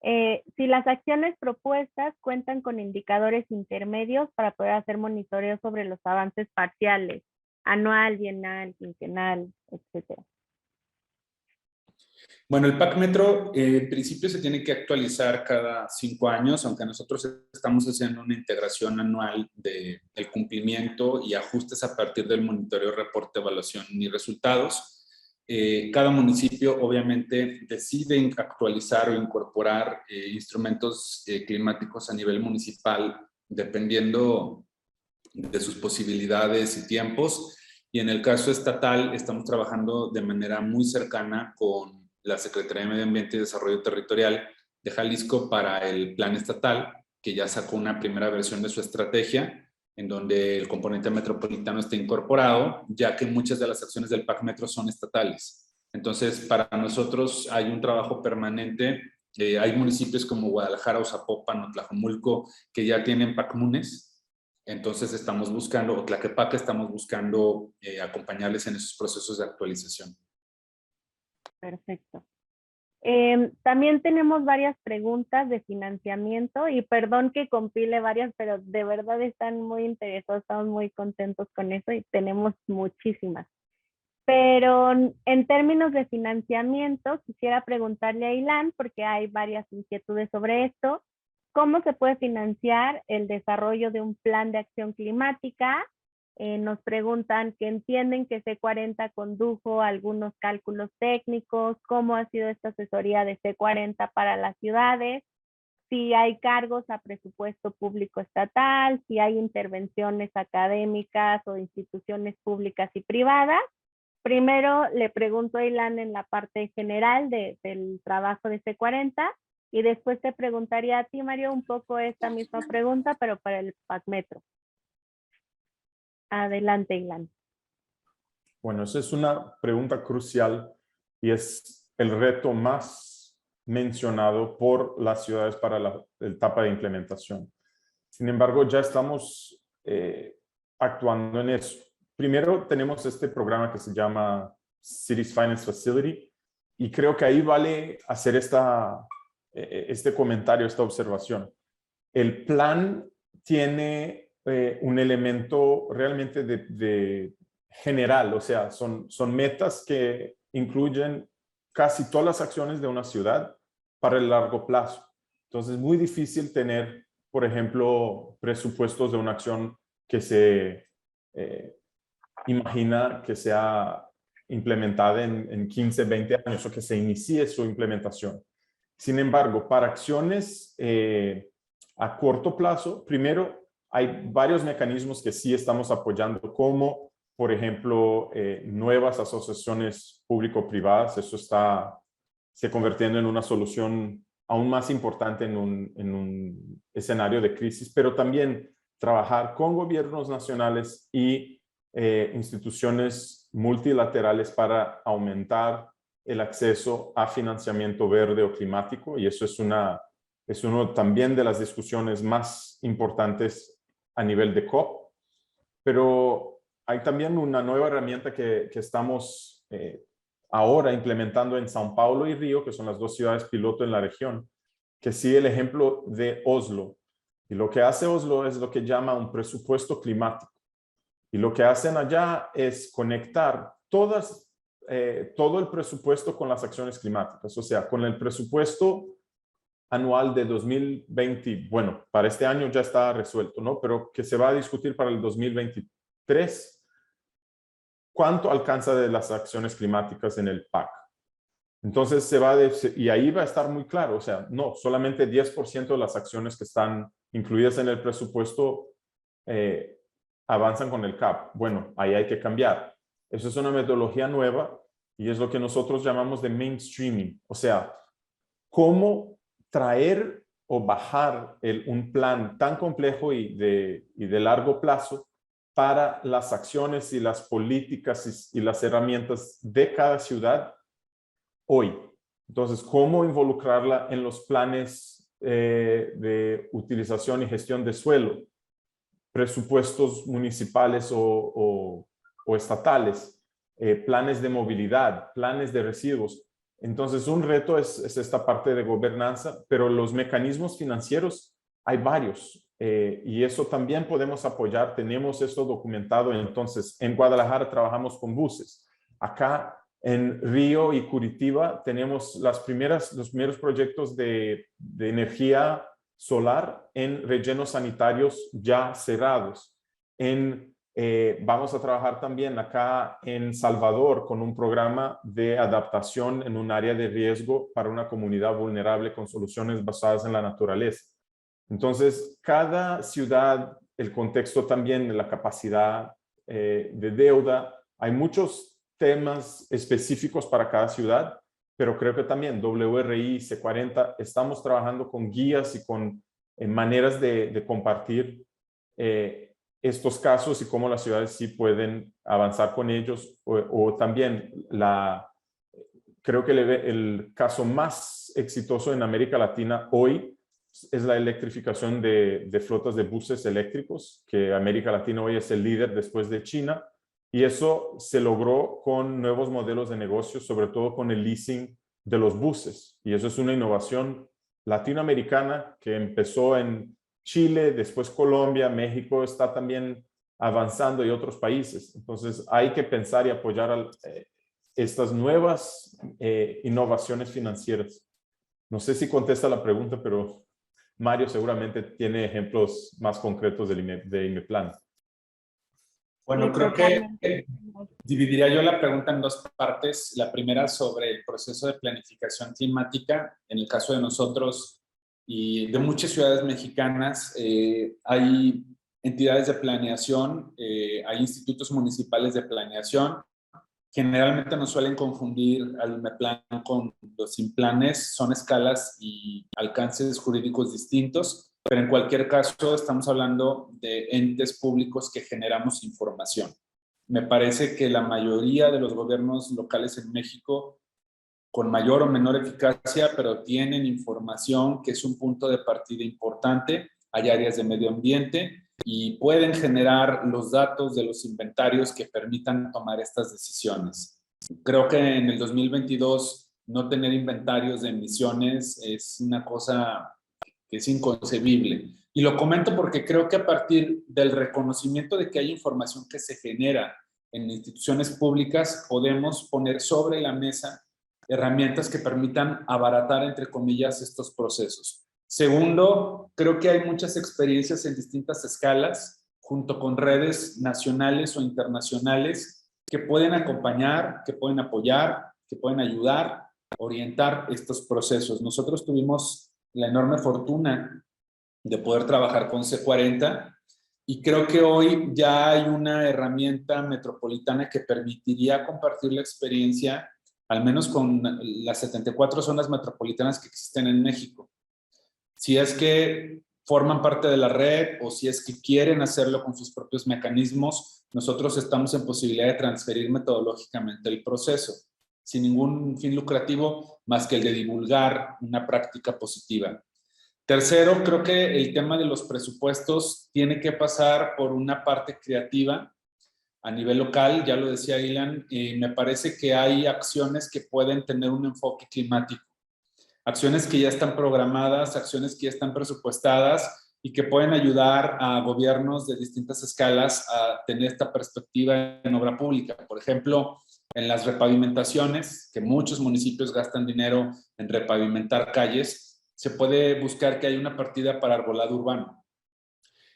si las acciones propuestas cuentan con indicadores intermedios para poder hacer monitoreo sobre los avances parciales, anual, bienal, quinquenal, etcétera. Bueno, el PAC Metro en principio se tiene que actualizar cada 5 años, aunque nosotros estamos haciendo una integración anual del cumplimiento y ajustes a partir del monitoreo, reporte, evaluación y resultados. Cada municipio obviamente decide actualizar o incorporar instrumentos climáticos a nivel municipal, dependiendo de sus posibilidades y tiempos. Y en el caso estatal estamos trabajando de manera muy cercana con la Secretaría de Medio Ambiente y Desarrollo Territorial de Jalisco para el plan estatal, que ya sacó una primera versión de su estrategia, en donde el componente metropolitano está incorporado, ya que muchas de las acciones del PAC Metro son estatales. Entonces, para nosotros hay un trabajo permanente Hay municipios como Guadalajara o Zapopan o Tlajomulco que ya tienen PACMUNES. Entonces estamos buscando, o Tlaquepaque, estamos buscando acompañarles en esos procesos de actualización. Perfecto. También tenemos varias preguntas de financiamiento y perdón que compile varias, pero de verdad están muy interesados, estamos muy contentos con eso y tenemos muchísimas. Pero en términos de financiamiento, quisiera preguntarle a Ilan, porque hay varias inquietudes sobre esto, ¿cómo se puede financiar el desarrollo de un plan de acción climática? Nos preguntan que entienden que C40 condujo algunos cálculos técnicos, cómo ha sido esta asesoría de C40 para las ciudades, si hay cargos a presupuesto público estatal, si hay intervenciones académicas o instituciones públicas y privadas. Primero le pregunto a Ilan en la parte general del trabajo de C40 y después te preguntaría a ti, Mario, un poco esta misma pregunta, pero para el PACmetro. Adelante, Ilan. Bueno, esa es una pregunta crucial y es el reto más mencionado por las ciudades para la etapa de implementación. Sin embargo, ya estamos actuando en eso. Primero tenemos este programa que se llama Cities Finance Facility y creo que ahí vale hacer este comentario, esta observación. El plan tiene un elemento realmente de general, o sea, son metas que incluyen casi todas las acciones de una ciudad para el largo plazo. Entonces es muy difícil tener, por ejemplo, presupuestos de una acción que se imagina que sea implementada en 15, 20 años o que se inicie su implementación. Sin embargo, para acciones a corto plazo, primero hay varios mecanismos que sí estamos apoyando, como por ejemplo nuevas asociaciones público-privadas. Eso está se convirtiendo en una solución aún más importante en un escenario de crisis, pero también trabajar con gobiernos nacionales y instituciones multilaterales para aumentar el acceso a financiamiento verde o climático, y eso es uno también de las discusiones más importantes a nivel de COP. Pero hay también una nueva herramienta que estamos ahora implementando en São Paulo y Río, que son las dos ciudades piloto en la región, que sigue el ejemplo de Oslo. Y lo que hace Oslo es lo que llama un presupuesto climático. Y lo que hacen allá es conectar todo el presupuesto con las acciones climáticas, o sea, con el presupuesto anual de 2020, bueno, para este año ya está resuelto, ¿no? Pero que se va a discutir para el 2023, ¿cuánto alcanza de las acciones climáticas en el PAC? Entonces y ahí va a estar muy claro, o sea, no, solamente 10% de las acciones que están incluidas en el presupuesto avanzan con el CAP. Bueno, ahí hay que cambiar. Eso es una metodología nueva y es lo que nosotros llamamos de mainstreaming. O sea, cómo traer o bajar un plan tan complejo y de largo plazo para las acciones y las políticas y las herramientas de cada ciudad hoy. Entonces, cómo involucrarla en los planes de utilización y gestión de suelo, presupuestos municipales o estatales, planes de movilidad, planes de residuos. Entonces, un reto es esta parte de gobernanza, pero los mecanismos financieros hay varios y eso también podemos apoyar. Tenemos esto documentado. Entonces, en Guadalajara trabajamos con buses. Acá en Río y Curitiba tenemos los primeros proyectos de energía solar en rellenos sanitarios ya cerrados. Vamos a trabajar también acá en Salvador con un programa de adaptación en un área de riesgo para una comunidad vulnerable con soluciones basadas en la naturaleza. Entonces, cada ciudad, el contexto también, la capacidad de deuda, hay muchos temas específicos para cada ciudad, pero creo que también WRI, C40, estamos trabajando con guías y con maneras de compartir estos casos y cómo las ciudades sí pueden avanzar con ellos, o también creo que el caso más exitoso en América Latina hoy es la electrificación de flotas de buses eléctricos, que América Latina hoy es el líder después de China, y eso se logró con nuevos modelos de negocio, sobre todo con el leasing de los buses, y eso es una innovación latinoamericana que empezó en Chile, después Colombia, México está también avanzando y otros países. Entonces hay que pensar y apoyar estas nuevas innovaciones financieras. No sé si contesta la pregunta, pero Mario seguramente tiene ejemplos más concretos de IMEPLAN. Bueno, creo que dividiría yo la pregunta en dos partes. La primera sobre el proceso de planificación climática. En el caso de nosotros y de muchas ciudades mexicanas, hay entidades de planeación, hay institutos municipales de planeación. Generalmente nos suelen confundir al IMEPLAN con los IMPLANes, son escalas y alcances jurídicos distintos, pero en cualquier caso estamos hablando de entes públicos que generamos información. Me parece que la mayoría de los gobiernos locales en México, con mayor o menor eficacia, pero tienen información que es un punto de partida importante. Hay áreas de medio ambiente y pueden generar los datos de los inventarios que permitan tomar estas decisiones. Creo que en el 2022 no tener inventarios de emisiones es una cosa que es inconcebible. Y lo comento porque creo que a partir del reconocimiento de que hay información que se genera en instituciones públicas, podemos poner sobre la mesa herramientas que permitan abaratar, entre comillas, estos procesos. Segundo, creo que hay muchas experiencias en distintas escalas, junto con redes nacionales o internacionales, que pueden acompañar, que pueden apoyar, que pueden ayudar, orientar estos procesos. Nosotros tuvimos la enorme fortuna de poder trabajar con C40 y creo que hoy ya hay una herramienta metropolitana que permitiría compartir la experiencia, al menos con las 74 zonas metropolitanas que existen en México. Si es que forman parte de la red o si es que quieren hacerlo con sus propios mecanismos, nosotros estamos en posibilidad de transferir metodológicamente el proceso, sin ningún fin lucrativo más que el de divulgar una práctica positiva. Tercero, creo que el tema de los presupuestos tiene que pasar por una parte creativa a nivel local. Ya lo decía Ilan, me parece que hay acciones que pueden tener un enfoque climático. Acciones que ya están programadas, acciones que ya están presupuestadas y que pueden ayudar a gobiernos de distintas escalas a tener esta perspectiva en obra pública. Por ejemplo, en las repavimentaciones, que muchos municipios gastan dinero en repavimentar calles, se puede buscar que haya una partida para arbolado urbano.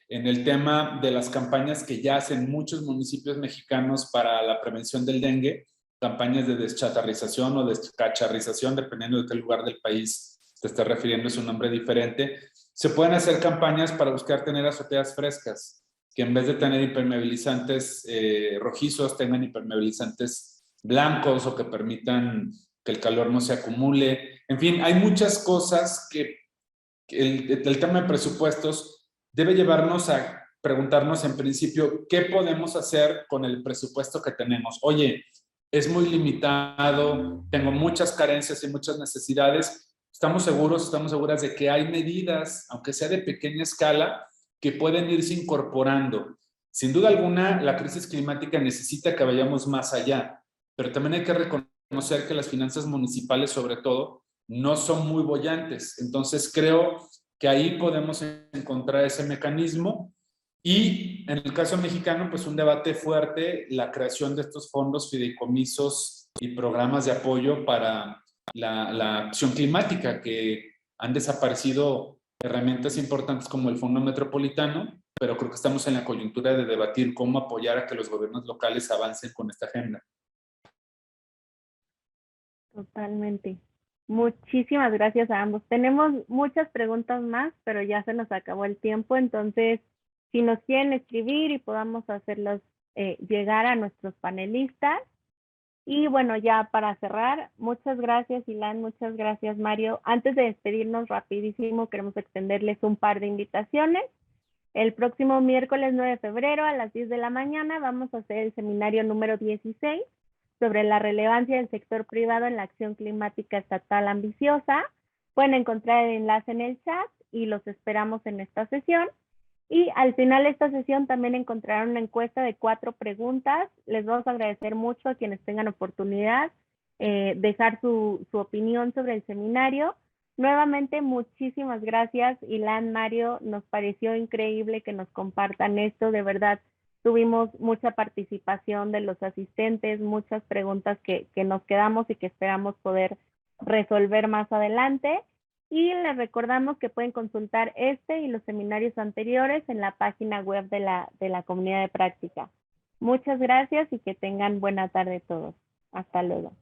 En el tema de las campañas que ya hacen muchos municipios mexicanos para la prevención del dengue, campañas de deschatarrización o descacharrización, dependiendo de qué lugar del país te estés refiriendo, es un nombre diferente. Se pueden hacer campañas para buscar tener azoteas frescas, que en vez de tener impermeabilizantes rojizos, tengan impermeabilizantes blancos o que permitan que el calor no se acumule. En fin, hay muchas cosas que el tema de presupuestos debe llevarnos a preguntarnos en principio, ¿qué podemos hacer con el presupuesto que tenemos? Oye, es muy limitado, tengo muchas carencias y muchas necesidades. Estamos seguras de que hay medidas, aunque sea de pequeña escala, que pueden irse incorporando. Sin duda alguna, la crisis climática necesita que vayamos más allá, pero también hay que reconocer que las finanzas municipales, sobre todo, no son muy bollantes. Entonces, creo que ahí podemos encontrar ese mecanismo. Y en el caso mexicano, pues un debate fuerte, la creación de estos fondos, fideicomisos y programas de apoyo para la acción climática, que han desaparecido herramientas importantes como el Fondo Metropolitano, pero creo que estamos en la coyuntura de debatir cómo apoyar a que los gobiernos locales avancen con esta agenda. Totalmente. Muchísimas gracias a ambos. Tenemos muchas preguntas más, pero ya se nos acabó el tiempo, entonces si nos quieren escribir y podamos hacerlos llegar a nuestros panelistas. Y bueno, ya para cerrar, muchas gracias Ilan, muchas gracias Mario. Antes de despedirnos rapidísimo, queremos extenderles un par de invitaciones. El próximo miércoles 9 de febrero a las 10 de la mañana vamos a hacer el seminario número 16 sobre la relevancia del sector privado en la acción climática estatal ambiciosa. Pueden encontrar el enlace en el chat y los esperamos en esta sesión. Y al final de esta sesión también encontrarán una encuesta de 4 preguntas. Les vamos a agradecer mucho a quienes tengan oportunidad dejar su opinión sobre el seminario. Nuevamente, muchísimas gracias, Ilan, Mario. Nos pareció increíble que nos compartan esto. De verdad, tuvimos mucha participación de los asistentes, muchas preguntas que nos quedamos y que esperamos poder resolver más adelante. Y les recordamos que pueden consultar este y los seminarios anteriores en la página web de la comunidad de práctica. Muchas gracias y que tengan buena tarde todos. Hasta luego.